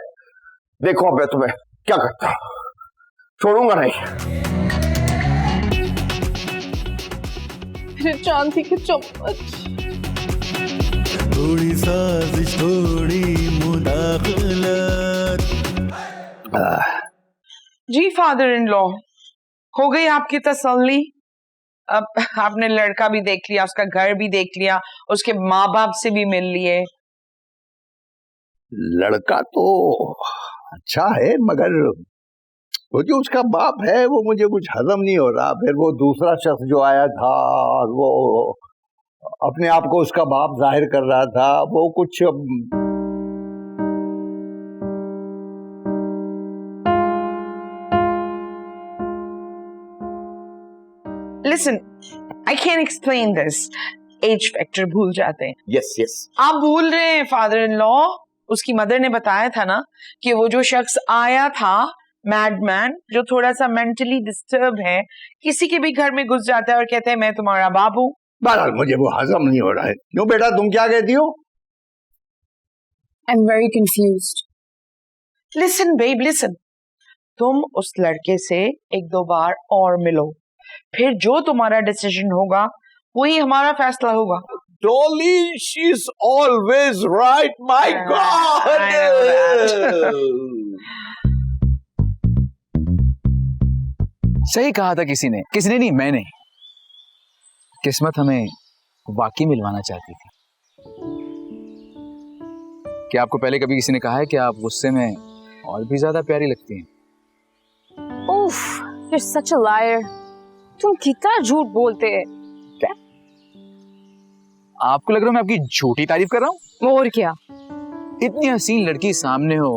देखो अब मैं तुम्हें क्या करता हूं, छोड़ूंगा नहीं। चांदी के चम्मच। थोड़ी साजिश थोड़ी मुदाखलत। जी फादर इन लॉ, हो गई आपकी तसल्ली? अब आपने लड़का भी देख लिया, उसका घर भी देख लिया, उसके माँ बाप से भी मिल लिए। लड़का तो अच्छा है, मगर वो जो उसका बाप है वो मुझे कुछ हजम नहीं हो रहा। फिर वो दूसरा शख्स जो आया था और वो अपने आप को उसका बाप जाहिर कर रहा था, वो कुछ Listen, I can't explain this. Age factor भूल जाते हैं। यस आप भूल रहे हैं फादर इन लॉ, उसकी मदर ने बताया था ना कि वो जो शख्स आया था, मैडमैन, जो थोड़ा सा मेंटली डिस्टर्ब है, किसी के भी घर में घुस जाता है और कहते हैं मैं तुम्हारा बाप हूं। बहरहाल मुझे वो हजम नहीं हो रहा है। क्यों बेटा, तुम क्या कहती हो? I'm very confused. Listen babe listen, तुम उस लड़के से 1-2 बार और मिलो, फिर जो तुम्हारा डिसीजन होगा वही हमारा फैसला होगा। Dolly, she's always right, my God. सही कहा था किसी ने नहीं, मैंने। किस्मत हमें वाकई मिलवाना चाहती थी। क्या आपको पहले कभी किसी ने कहा है कि आप गुस्से में और भी ज्यादा प्यारी लगती हैं? Oof, you're such a liar. तुम कितना झूठ बोलते हैं। क्या आपको लग रहा है मैं आपकी झूठी तारीफ कर रहा हूँ? और क्या, इतनी हसीन लड़की सामने हो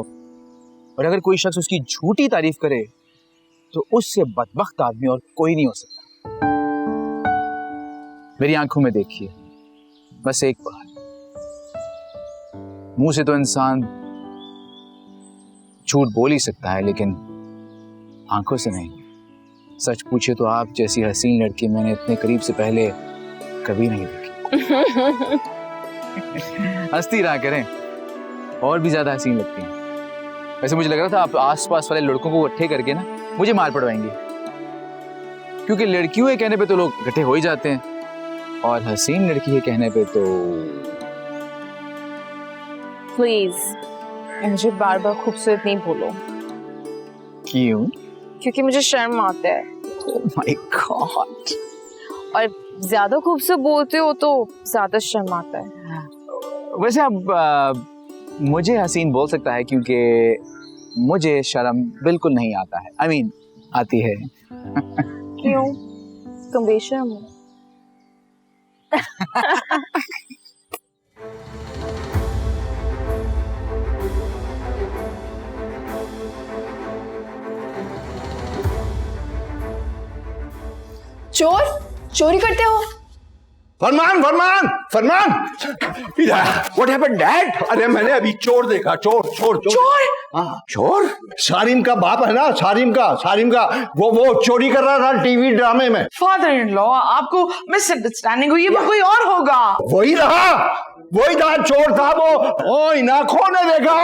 और अगर कोई शख्स उसकी झूठी तारीफ करे तो उससे बदबख्त आदमी और कोई नहीं हो सकता। मेरी आंखों में देखिए, बस एक बार। मुंह से तो इंसान झूठ बोल ही सकता है, लेकिन आंखों से नहीं। सच पूछे तो आप जैसी हसीन लड़की मैंने इतने करीब से पहले कभी नहीं देखी। हंसती रहा करें, और भी ज्यादा हसीन लगती हैं। वैसे मुझे लग रहा था आप आसपास वाले लड़कों को इकट्ठे करके ना मुझे मार पड़वाएंगे, क्योंकि लड़कियों के कहने पे तो लोग इकट्ठे हो ही जाते हैं और हसीन लड़की के कहने पे तो। प्लीज मुझे बार बार खूबसूरत नहीं बोलो। क्यों? क्योंकि मुझे शर्म आता है। Oh my God. और ज्यादा खूबसूरत बोलते हो तो ज्यादा शर्म आता है। वैसे आप मुझे हसीन बोल सकता है, क्योंकि मुझे शर्म बिल्कुल नहीं आता है। I mean, आती है। क्यों? तुम बेशर्म हो। चोर, चोरी करते हो? फरमान फरमान फरमान, व्हाट हैपेंड डैड? अरे मैंने अभी चोर देखा, चोर चोर चोर चोर? हाँ चोर, सारिम का बाप है ना, सारिम का वो चोरी कर रहा था टीवी ड्रामे में। फादर इन लॉ, आपको मिसअंडरस्टैंडिंग हुई है, वो कोई और होगा। वही था, चोर था वो। ओ इन आंखों ने देखा,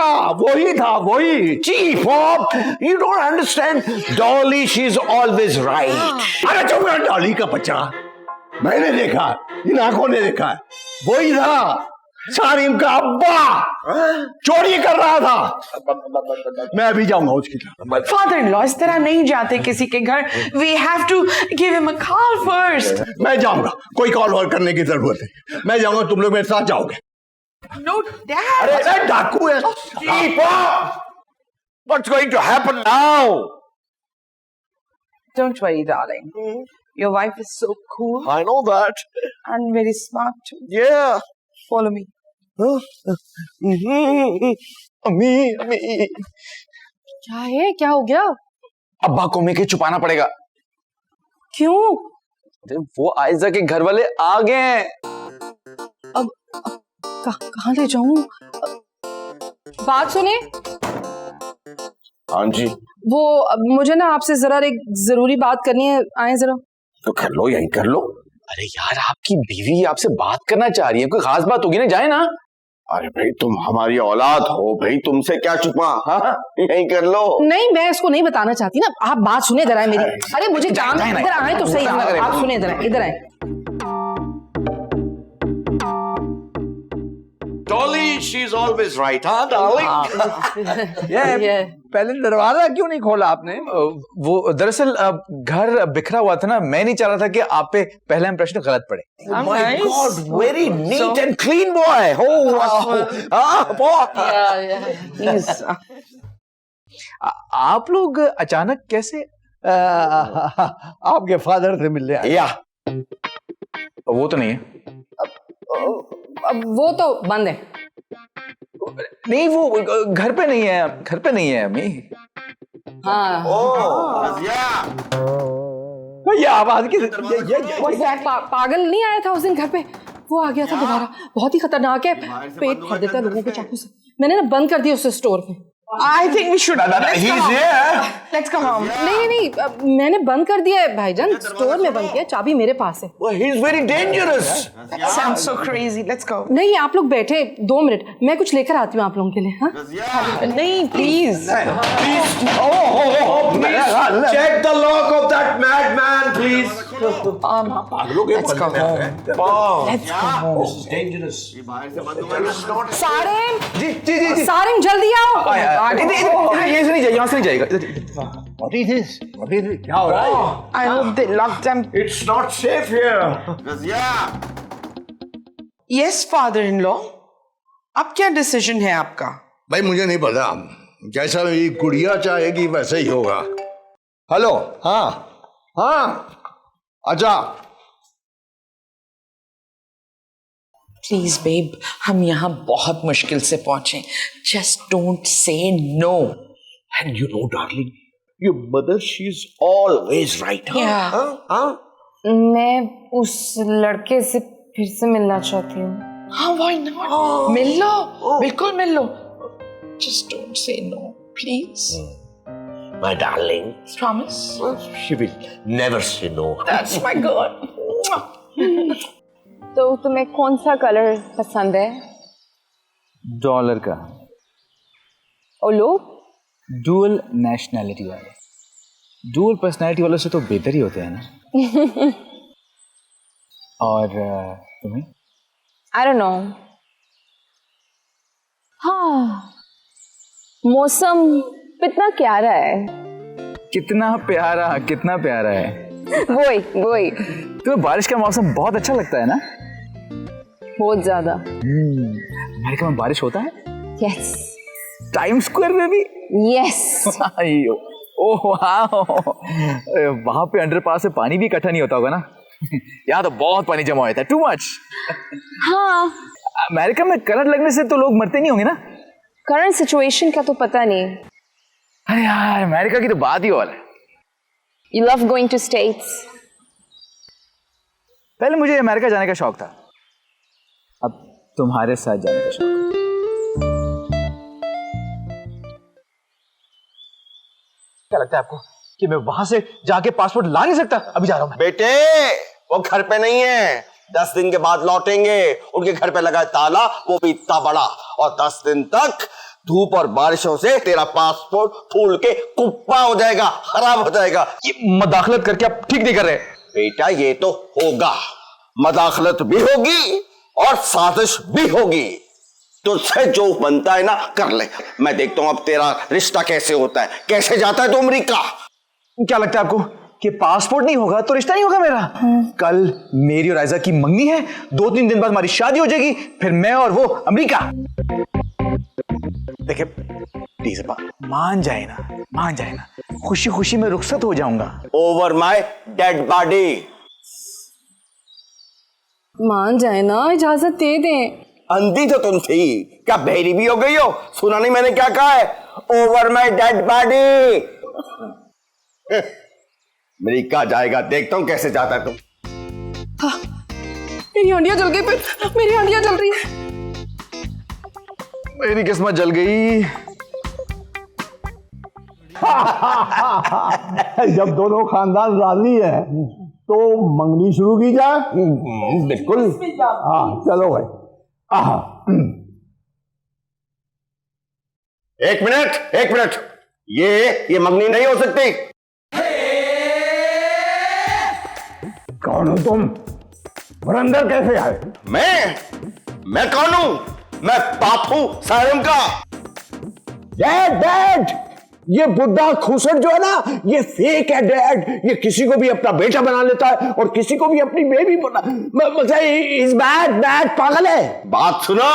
वही था, वही। Chief of, you don't understand, Dolly she is always right. अरे चुप कर, डॉली का बच्चा, मैंने देखा, इन आंखों ने देखा, वही था सारिम का अब्बा, चोरी कर रहा था। मैं अभी जाऊंगा उसकी तरफ। फादर इन लॉ, इस तरह नहीं जाते किसी के घर। We have to give him a call first. मैं जाऊंगा, कोई कॉल वॉल करने की जरूरत नहीं, मैं जाऊंगा, तुम लोग मेरे साथ जाओगे। No dad. अरे डाकू है। What's going to happen now? Don't worry, darling. Your wife is so cool. I know that. And very smart too. Yeah. Follow me. अम्मी। क्या है, क्या हो गया? अब्बा को मिलके छुपाना पड़ेगा। क्यों? अरे वो आयजा के घर वाले आ गए हैं। अब कहाँ ले जाऊं? बात सुने। हाँ जी। वो मुझे ना आपसे जरा एक जरूरी बात करनी है, आए जरा। तो कर लो, यही कर लो। अरे यार, आपकी बीवी आपसे बात करना चाह रही है, कोई खास बात होगी ना, जाए ना। अरे भाई तुम हमारी औलाद हो भाई, तुमसे क्या छुपा। हाँ यही कर लो। नहीं, मैं इसको नहीं बताना चाहती ना, आप बात सुने जरा मेरी। अरे मुझे जान, इधर आए तो सही, आप सुने जरा, इधर आए। Dolly she is always right. हाँ डार्लिंग। ये पहले दरवाजा क्यों नहीं खोला आपने? वो दरअसल घर बिखरा हुआ था ना, मैं नहीं चाह रहा था कि आप पे पहला इंप्रेशन गलत पड़े। Oh my God, very neat and clean boy. Oh wow. आप लोग अचानक कैसे? आपके फादर से मिलने आए। या वो तो नहीं है। अब वो तो बंद है। नहीं, वो घर पे नहीं है, घर पे नहीं है अम्मी। हाँ। ये आवाज की पागल नहीं आया था उस दिन घर पे, वो आ गया था दोबारा, बहुत ही खतरनाक है, पेट फाड़ देता है लोगों के चाकू से। मैंने ना बंद कर दिया उसे स्टोर में। I think we should. He's here. Let's come home. नहीं, मैंने बंद कर दिया है भाईजान, स्टोर में बंद किया, चाबी मेरे पास है। Well, he's very dangerous. That sounds so crazy. Let's go. नहीं, आप लोग बैठे 2 मिनट, मैं कुछ लेकर आती हूँ आप लोगों के लिए। हाँ? नहीं, please. Please check the lock of that madman, please. Let's go home. Let's go home. This is dangerous. Sarim, Sarim जल्दी आओ। यहाँ से नहीं जाएगा, यहाँ से नहीं जाएगा। What is this? What is it? क्या हो रहा है? I hope they locked them. It's not safe here. Yes, father-in-law. अब क्या डिसीजन है आपका? भाई मुझे नहीं पता, जैसा मेरी गुड़िया चाहेगी वैसे ही होगा। हेलो, हाँ, अच्छा। Please, babe, हम यहाँ बहुत मुश्किल से पहुंचे. Just don't say no. And you know, darling, your mother, she's always right. Yeah. हाँ? मैं उस लड़के से फिर से मिलना चाहती हूँ। हाँ, why not? मिल लो, बिल्कुल मिल लो. Just don't say no, please. My darling. Promise. She will never say no. That's my girl. तो तुम्हें कौन सा कलर पसंद है? डॉलर का। और लोग? डुअल नेशनैलिटी वाले। डुअल पर्सनैलिटी वालों से तो बेहतर ही होते हैं ना। और तुम्हें? I don't know. हाँ, मौसम कितना प्यारा है। कितना प्यारा है। वही। तुम्हें बारिश का मौसम बहुत अच्छा लगता है ना? बहुत ज्यादा। अमेरिका में बारिश होता है? Yes. टाइम स्क्वायर में भी? यस। ओह वाओ, वहां पे अंडरपास से पानी भी इकट्ठा नहीं होता होगा ना? यहाँ तो बहुत पानी जमा होता है, टू मच। हाँ, अमेरिका में करंट लगने से तो लोग मरते नहीं होंगे ना? करंट सिचुएशन का तो पता नहीं। अरे यार, अमेरिका की तो बात ही और है। You love going to States? पहले मुझे अमेरिका जाने का शौक था, अब तुम्हारे साथ जाने का शौक है। क्या लगता है आपको कि मैं वहां से जाके पासपोर्ट ला नहीं सकता? अभी जा रहा हूं मैं। बेटे वो घर पे नहीं है, 10 दिन के बाद लौटेंगे। उनके घर पे लगा है ताला, वो भी इतना बड़ा, और 10 दिन तक धूप और बारिशों से तेरा पासपोर्ट फूल के कुप्पा हो जाएगा, खराब हो जाएगा। ये मदाखलत करके आप ठीक नहीं कर रहे। बेटा ये तो होगा, मदाखलत भी होगी और साजिश भी होगी। तुझसे जो बनता है ना कर ले, मैं देखता हूं अब तेरा रिश्ता कैसे होता है, कैसे जाता है तू अमेरिका। क्या लगता है आपको कि पासपोर्ट नहीं होगा तो रिश्ता नहीं होगा मेरा? कल मेरी और आयजा की मंगनी है, 2-3 दिन बाद हमारी शादी हो जाएगी, फिर मैं और वो अमेरिका। देखिए प्लीज मान जाए ना, खुशी खुशी में रुखसत हो जाऊंगा। Over my dead body. मान जाए ना, इजाजत दे दें। अंधी तो तुम थी, क्या बहरी भी हो गई हो? सुना नहीं मैंने क्या कहा है? Over my dead body. America जाएगा, देखता हूं कैसे जाता है तुम। हाँ, मेरी हंडियां जल गई, मेरी हंडियां जल रही है। मेरी किस्मत जल गई। जब दोनों खानदान राजी है तो मंगनी शुरू की जाए। बिल्कुल, हाँ चलो भाई। एक मिनट, ये मंगनी नहीं हो सकती। कौन हो तुम और अंदर कैसे आए? मैं कौन हूं? मैं बाप हूं सायरम का। डैड, ये बुड्ढा खूसट जो है ना, ये फेक है डैड। ये किसी को भी अपना बेटा बना लेता है और किसी को भी अपनी बेबी बना। इस बैड पागल है। बात सुनो,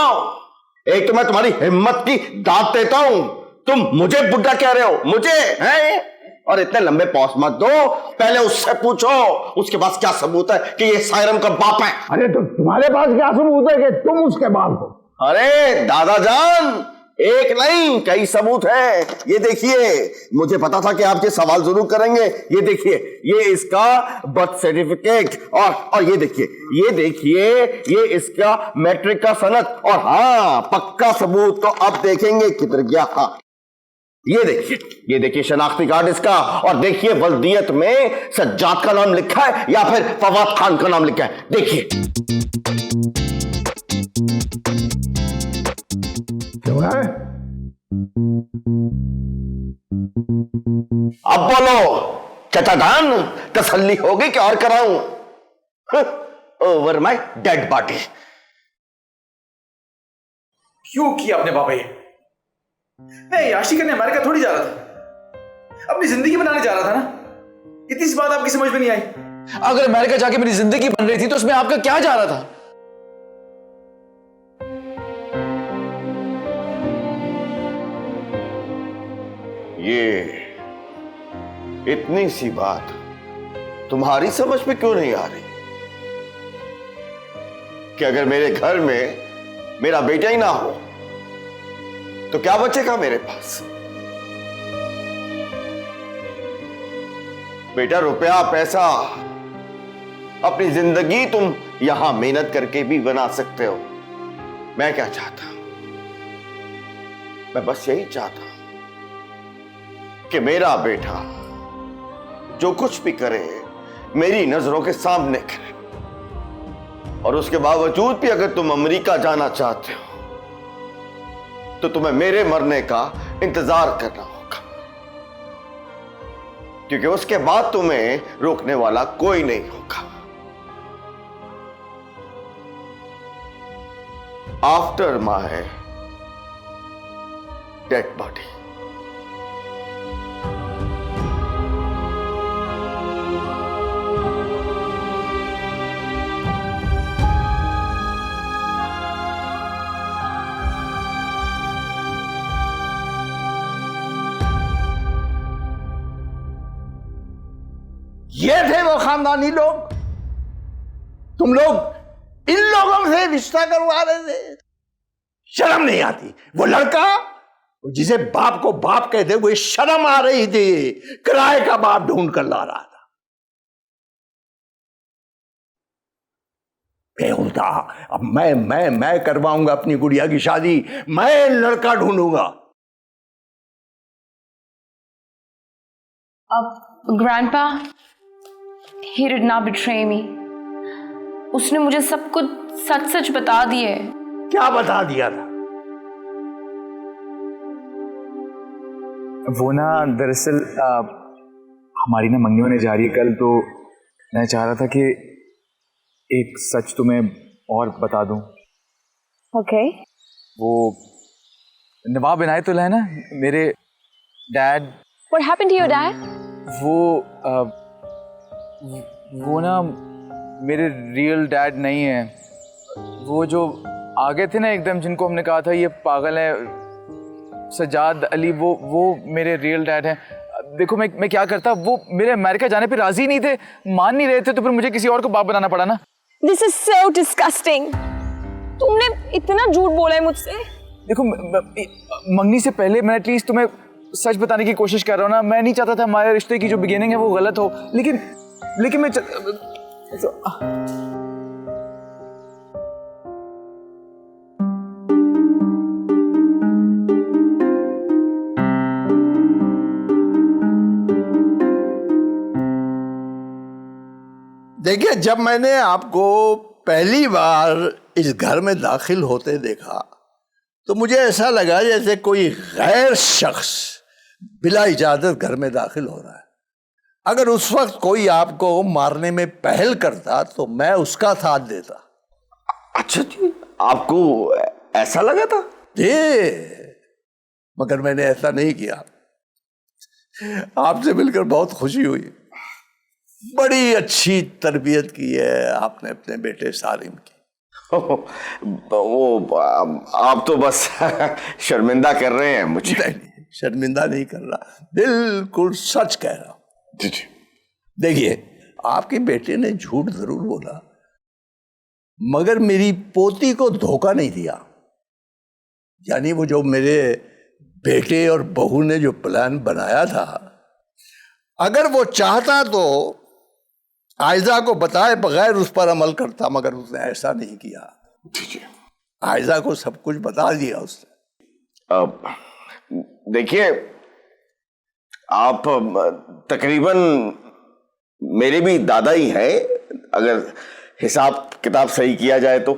एक तो मैं तुम्हारी हिम्मत की दाद देता हूं, तुम मुझे बुड्ढा कह रहे हो, मुझे हैं? और इतने लंबे पॉज मत दो, पहले उससे पूछो उसके पास क्या सबूत है कि ये सायरम का बाप है। अरे तो तुम्हारे पास क्या सबूत है कि तुम उसके बाप हो? अरे दादा जान, एक नहीं कई सबूत है। ये देखिए, मुझे पता था कि आप ये सवाल जरूर करेंगे। ये देखिए, ये इसका बर्थ सर्टिफिकेट, और ये देखिए ये इसका मैट्रिक का सनद, और हाँ पक्का सबूत तो अब देखेंगे किधर गया। हाँ ये देखिए शनाख्ती कार्ड इसका, और देखिए वल्दियत में सज्जाद का नाम लिखा है या फिर फवाद खान का नाम लिखा है। देखिए क्यों है? अब बोलो चाचा जान, तसल्ली होगी कि और कराऊं? Over my dead body. क्यों किया अपने पापा ये? मैं याशी करने अमेरिका थोड़ी जा रहा था, अपनी जिंदगी बनाने जा रहा था ना। इतनी सी बात आपकी समझ में नहीं आई? अगर अमेरिका जाके मेरी जिंदगी बन रही थी तो उसमें आपका क्या जा रहा था? ये इतनी सी बात तुम्हारी समझ में क्यों नहीं आ रही कि अगर मेरे घर में मेरा बेटा ही ना हो तो क्या बचेगा मेरे पास? बेटा रुपया पैसा, अपनी जिंदगी तुम यहां मेहनत करके भी बना सकते हो। मैं क्या चाहता हूं? मैं बस यही चाहता हूं कि मेरा बेटा जो कुछ भी करे मेरी नजरों के सामने करे, और उसके बावजूद भी अगर तुम अमेरिका जाना चाहते हो तो तुम्हें मेरे मरने का इंतजार करना होगा, क्योंकि उसके बाद तुम्हें रोकने वाला कोई नहीं होगा। After my dead body. ये थे वो खानदानी लोग, तुम लोग इन लोगों से रिश्ता करवा रहे थे। शर्म नहीं आती? वो लड़का जिसे बाप को बाप कहते हुए शर्म आ रही थी, किराए का बाप ढूंढ कर ला रहा था। बेहुदा, अब मैं करवाऊंगा अपनी गुड़िया की शादी, मैं लड़का ढूंढूंगा। Grandpa, he did not betray me. उसने मुझे सब कुछ सच सच बता दिए। क्या बता दिया था? वो ना दरअसल हमारी ना मंगनी होने जा रही है कल, तो मैं चाह रहा था कि एक सच तुम्हें और बता दूं। ओके। वो नवाब इनायतुल्लाह है ना, मेरे dad. What happened to your dad? वो ना मेरे रियल डैड नहीं है। वो जो आगे थे ना एकदम, जिनको हमने कहा था ये पागल है, सजाद अली, वो मेरे रियल डैड हैं। देखो मैं क्या करता, वो मेरे अमेरिका जाने पे राजी नहीं थे, मान नहीं रहे थे, तो फिर मुझे किसी और को बाप बनाना पड़ा ना। This is so disgusting. तुमने इतना झूठ बोला है मुझसे। देखो मंगनी से पहले मैं एटलीस्ट तुम्हें सच बताने की कोशिश कर रहा हूँ ना। मैं नहीं चाहता था हमारे रिश्ते की जो बिगिनिंग है वो गलत हो, लेकिन मैं देखिए, जब मैंने आपको पहली बार इस घर में दाखिल होते देखा तो मुझे ऐसा लगा जैसे कोई गैर शख्स बिला इजाजत घर में दाखिल हो रहा है। अगर उस वक्त कोई आपको मारने में पहल करता तो मैं उसका साथ देता। अच्छा जी, आपको ऐसा लगा था? जी, मगर मैंने ऐसा नहीं किया। आपसे मिलकर बहुत खुशी हुई। बड़ी अच्छी तरबियत की है आपने अपने बेटे सालिम की। वो आप तो बस शर्मिंदा कर रहे हैं मुझे। नहीं, शर्मिंदा नहीं कर रहा, बिल्कुल सच कह रहा हूं। जी जी। देखिए, आपके बेटे ने झूठ जरूर बोला, मगर मेरी पोती को धोखा नहीं दिया। यानी वो जो मेरे बेटे और बहू ने जो प्लान बनाया था, अगर वो चाहता तो आयजा को बताए बगैर उस पर अमल करता, मगर उसने ऐसा नहीं किया। आयजा को सब कुछ बता दिया उसने। देखिए, आप तकरीबन मेरे भी दादा ही हैं, अगर हिसाब किताब सही किया जाए तो।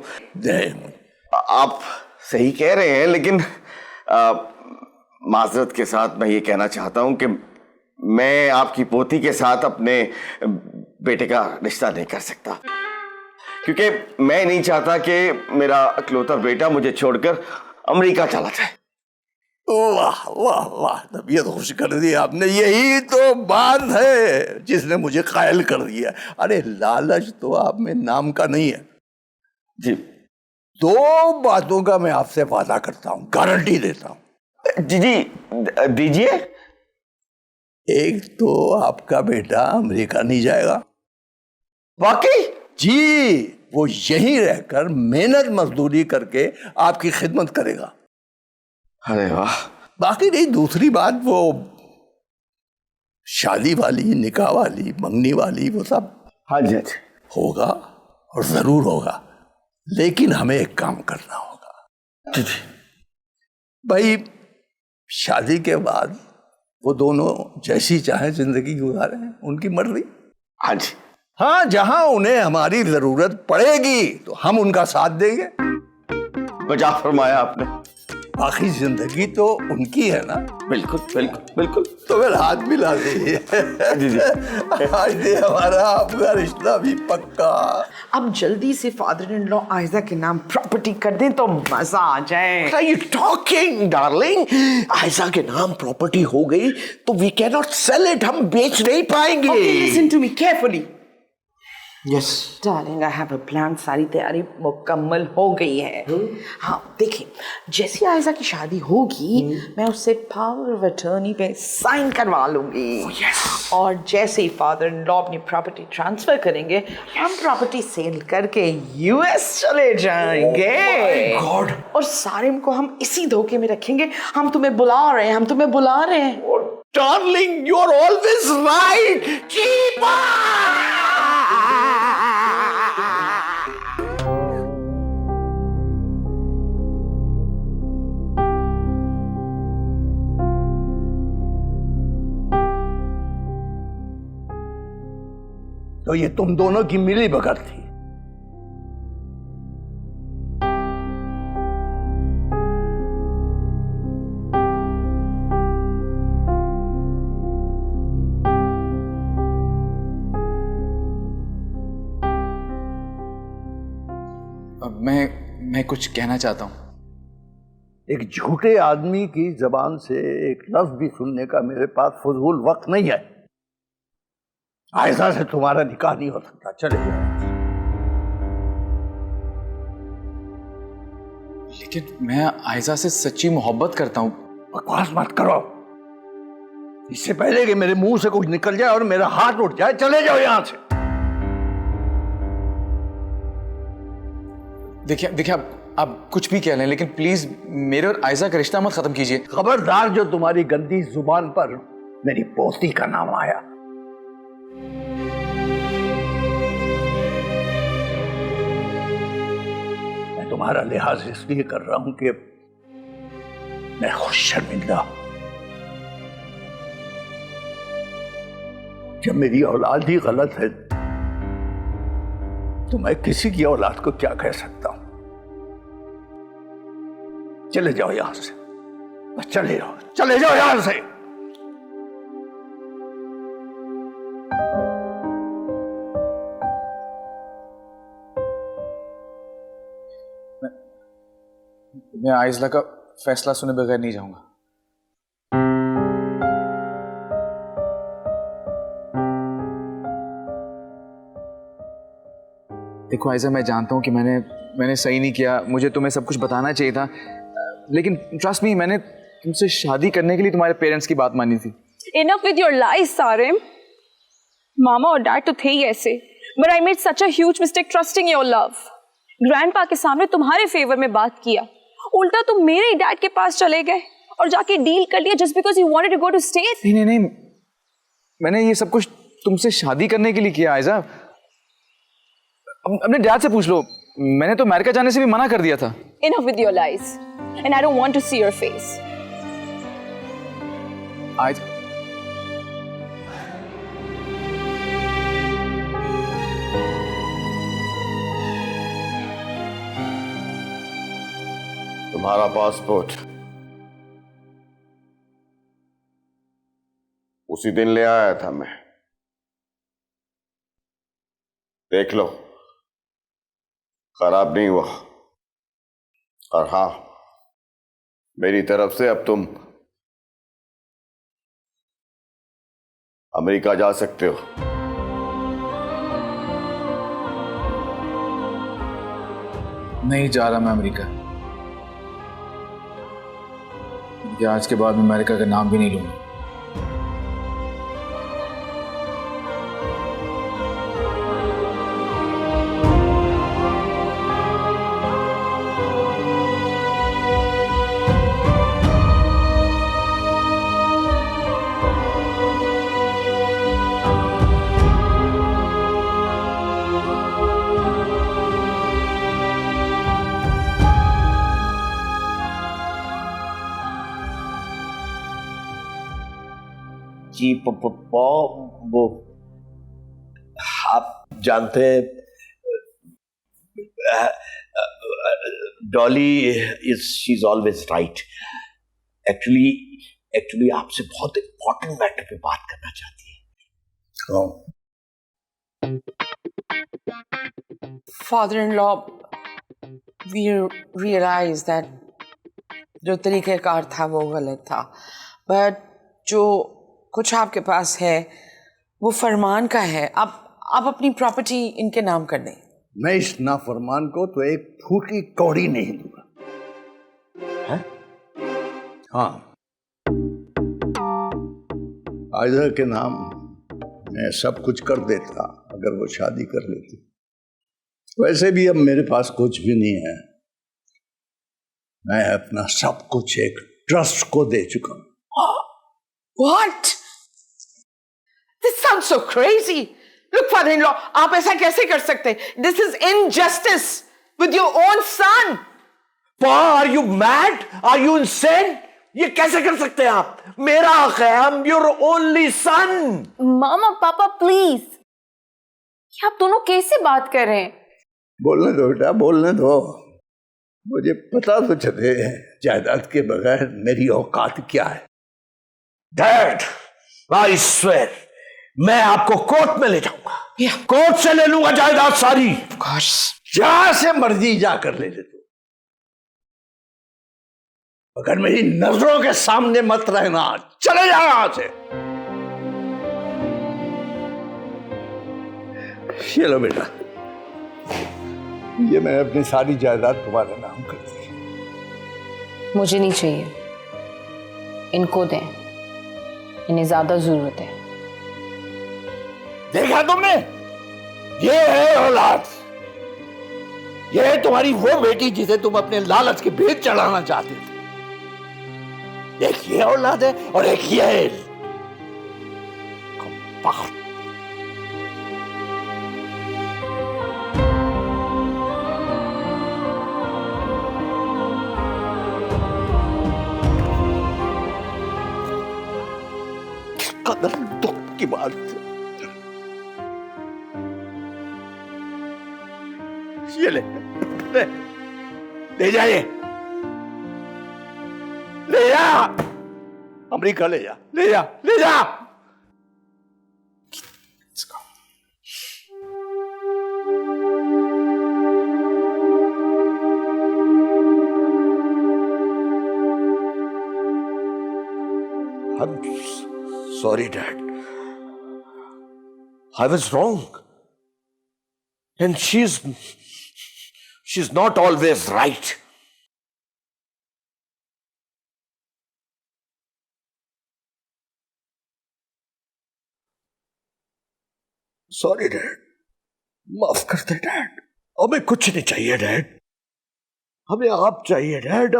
आप सही कह रहे हैं, लेकिन माजरत के साथ मैं ये कहना चाहता हूं कि मैं आपकी पोती के साथ अपने बेटे का रिश्ता नहीं कर सकता, क्योंकि मैं नहीं चाहता कि मेरा इकलौता बेटा मुझे छोड़कर अमेरिका चला जाए। वाह वाह वाह, तबीयत खुश कर दी आपने। यही तो बात है जिसने मुझे कायल कर दिया। अरे लालच तो आप में नाम का नहीं है जी। दो बातों का मैं आपसे वादा करता हूं, गारंटी देता हूं। जी जी, दीजिए। एक तो आपका बेटा अमेरिका नहीं जाएगा। वाकई? जी, वो यहीं रहकर मेहनत मजदूरी करके आपकी खिदमत करेगा। अरे वाह। बाकी नहीं, दूसरी बात, वो शादी वाली, निकाह वाली, मंगनी वाली, वो सब हाँ जी होगा और जरूर होगा, लेकिन हमें एक काम करना होगा। जी जी। भाई, शादी के बाद वो दोनों जैसी चाहे जिंदगी गुजारें, उनकी मर्जी। हाँ जी। हाँ, जहां उन्हें हमारी जरूरत पड़ेगी तो हम उनका साथ देंगे। मजा फरमाया आपने। बाकी जिंदगी तो उनकी है ना। बिल्कुल बिल्कुल बिल्कुल। तो फिर हाथ मिला दीजिए। जी जी। आज से हमारा आपका रिश्ता भी पक्का। अब जल्दी से फादर इन लॉ आयजा के नाम प्रॉपर्टी कर दें तो मजा आ जाए। What are you talking, darling? Aiza के नाम प्रॉपर्टी हो गई तो we cannot sell it, हम बेच नहीं पाएंगे। Okay, listen to me carefully. Yes darling, I have a plan. सारी तैयारी मुकम्मल हो गई है। हाँ देखिए, जैसी आयजा की शादी होगी मैं उससे पावर ऑफ अटर्नी पे साइन करवा लूंगी। और जैसे ही फादर इन लॉ अपनी प्रॉपर्टी ट्रांसफर करेंगे, हम प्रॉपर्टी सेल करके यूएस चले जाएंगे। गॉड! और सारिम को हम इसी धोखे में रखेंगे, हम तुम्हें बुला रहे हैं, हम तुम्हें बुला रहे हैं। Darling, you are always right. Keep तो ये तुम दोनों की मिली भगत थी। अब मैं कुछ कहना चाहता हूं। एक झूठे आदमी की जबान से एक लफ्ज भी सुनने का मेरे पास फजूल वक्त नहीं है। आयशा से तुम्हारा निकाह नहीं हो सकता, चले जाओ। लेकिन मैं आयशा से सच्ची मोहब्बत करता हूं। बकवास मत करो। इससे पहले कि मेरे मुंह से कुछ निकल जाए और मेरा हाथ उठ जाए, चले जाओ यहां से। देखिए आप कुछ भी कह लें, लेकिन प्लीज मेरे और आयशा का रिश्ता मत खत्म कीजिए। खबरदार जो तुम्हारी गंदी जुबान पर मेरी पोती का नाम आया। मैं तुम्हारा लिहाज इसलिए कर रहा हूं कि मैं खुद शर्मिंदा हूं। जब मेरी औलाद ही गलत है तो मैं किसी की औलाद को क्या कह सकता हूं। चले जाओ यहां से, बस चले जाओ यहां से। मैं आयशा का फैसला सुने बगैर नहीं जाऊंगा। देखो आयशा, मैं जानता हूं कि मैंने सही नहीं किया, मुझे तुम्हें सब कुछ बताना चाहिए था, लेकिन ट्रस्ट मी, मैंने तुमसे शादी करने के लिए तुम्हारे पेरेंट्स की बात मानी थी। Enough with your lies, Sarim. मामा और डैड तो थे ही ऐसे, but I made such a huge mistake trusting your love. Grandpa के सामने तुम्हारे फेवर में बात किया, उल्टा तुम मेरे ही डैड के पास चले गए और जाके डील कर लिया just because you wanted to go to States. नहीं, मैंने ये सब कुछ तुमसे शादी करने के लिए किया आयशा। अपने डैड से पूछ लो, मैंने तो अमेरिका जाने से भी मना कर दिया था। Enough with your lies, and I don't want to see your face. तुम्हारा पासपोर्ट उसी दिन ले आया था मैं, देख लो, खराब नहीं हुआ। और हाँ, मेरी तरफ से अब तुम अमेरिका जा सकते हो। नहीं जा रहा मैं अमेरिका। आज के बाद मैं अमेरिका का नाम भी नहीं लूंगा। जी वो आप जानते हैं, Dolly she is always right. Actually आपसे बहुत इंपॉर्टेंट मैटर पे बात करना चाहती है। Father-in-law, we realized that जो तरीक़ेकार था वो गलत था, बट जो कुछ आपके पास है वो फरमान का है। आप अपनी प्रॉपर्टी इनके नाम कर दें। मैं इस नाफरमान को तो एक फूटी कौड़ी नहीं दूंगा। है? हाँ, आयशा के नाम मैं सब कुछ कर देता अगर वो शादी कर लेती। वैसे भी अब मेरे पास कुछ भी नहीं है, मैं अपना सब कुछ एक ट्रस्ट को दे चुका हूं। What? This sounds so crazy. Look, father-in-law, आप ऐसा कैसे कर सकते? This is injustice with your own son. Pa, are you mad? Are you insane? ये कैसे कर सकते हैं आप? मेरा हक है, I'm your only son. मामा पापा प्लीज, क्या आप दोनों कैसे बात कर रहे हैं? बोलने दो बेटा, बोलने दो। मुझे पता तो चले जायदाद के बगैर मेरी औकात क्या है। Dad, I swear, मैं आपको कोर्ट में ले जाऊंगा। कोर्ट से ले लूंगा जायदाद सारी। जहां से मर्जी जाकर ले ले तू, अगर मेरी नजरों के सामने मत रहना। चले जा यहां से। ये लो बेटा, ये मैं अपनी सारी जायदाद तुम्हारे नाम कर दी। मुझे नहीं चाहिए, इनको दें, इन्हें ज्यादा जरूरत है। देखा तुमने, ये है औलाद, ये है तुम्हारी वो बेटी जिसे तुम अपने लालच के भेद चढ़ाना चाहते थे। एक ये औलाद है और एक ये है। कदर दुख की बात है। ये ले जा, ये ले जा, अमेरिका ले जा, ले जा, ले जा। Let's go. I'm sorry, Dad. I was wrong. And she's not always right. Sorry, Dad. माफ कर दे, Dad. हमें कुछ नहीं चाहिए, Dad. हमें आप चाहिए, Dad.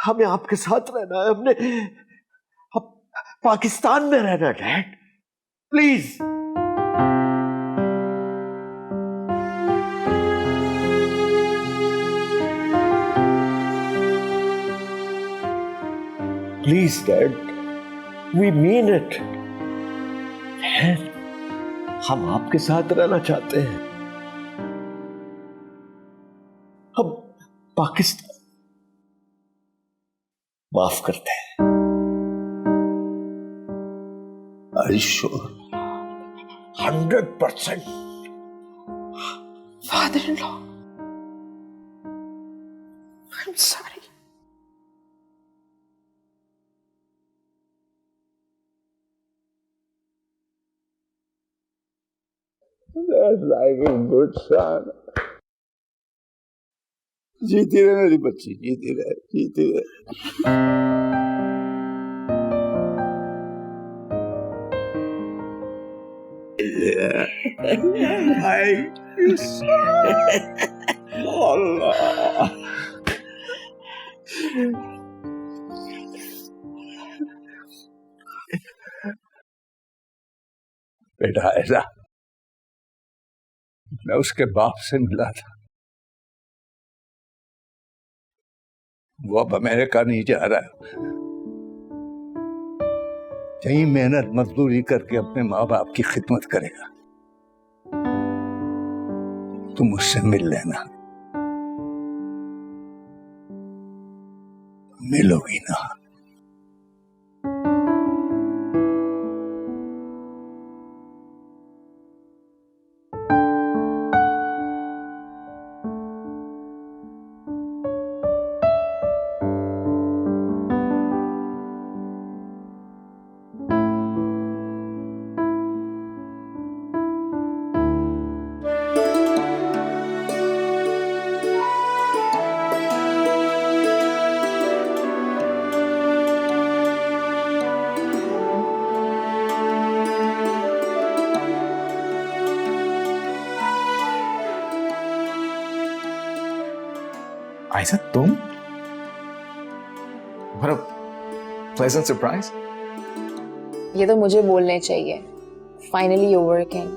हमें आपके साथ रहना है। हमने पाकिस्तान में रहना, Dad. Please. Please, Dad. We mean it. Dad, हम आपके साथ रहना चाहते हैं। हम पाकिस्तान माफ करते हैं। Are you sure? 100%. Father-in-law, I'm sorry. That's like a good son. जीती रहे मेरी बच्ची, जीती रहे, जीती रहे। Allah. बेटा ऐसा, मैं उसके बाप से मिला था। वो अब अमेरिका नहीं जा रहा है, यही मेहनत मजदूरी करके अपने माँ बाप की खिदमत करेगा। तुम उससे मिल लेना, मिलोगी ना? आयशा तुम? What a pleasant surprise. ये तो मुझे बोलने चाहिए. Finally you're working.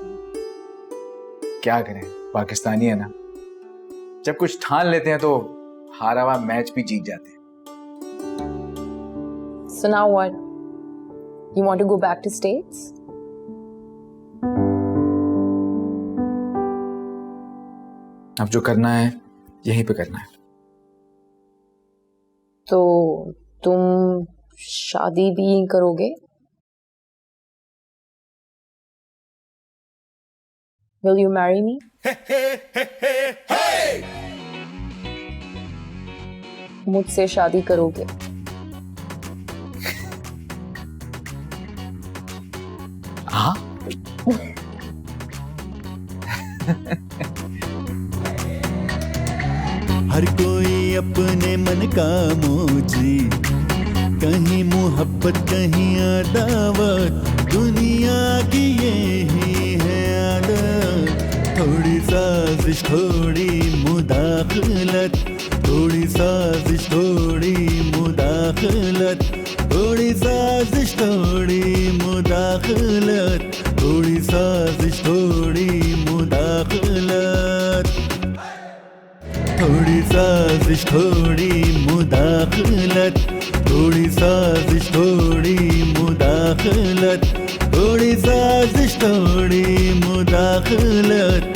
क्या करें, पाकिस्तानी है ना, जब कुछ ठान लेते हैं तो हारा हुआ मैच भी जीत जाते हैं. So now what? You want to go back to States? अब जो करना है यहीं पे करना है. तो तुम शादी भी करोगे? Will you marry me? मुझसे शादी करोगे? हाँ. हर कोई अपने मन का मौजी, कहीं मोहब्बत कहीं अदावत, दुनिया की यही है आदत. थोड़ी साजिश थोड़ी मुदाखलत, थोड़ी साजिश थोड़ी मुदाखलत, थोड़ी साजिश थोड़ी मुदाखलत, थोड़ी साजिश थोड़ी मुदाखलत, थोड़ी साजिश थोड़ी मुदाखलत, थोड़ी साजिश थोड़ी मुदाखलत, थोड़ी साजिश थोड़ी मुदाखलत.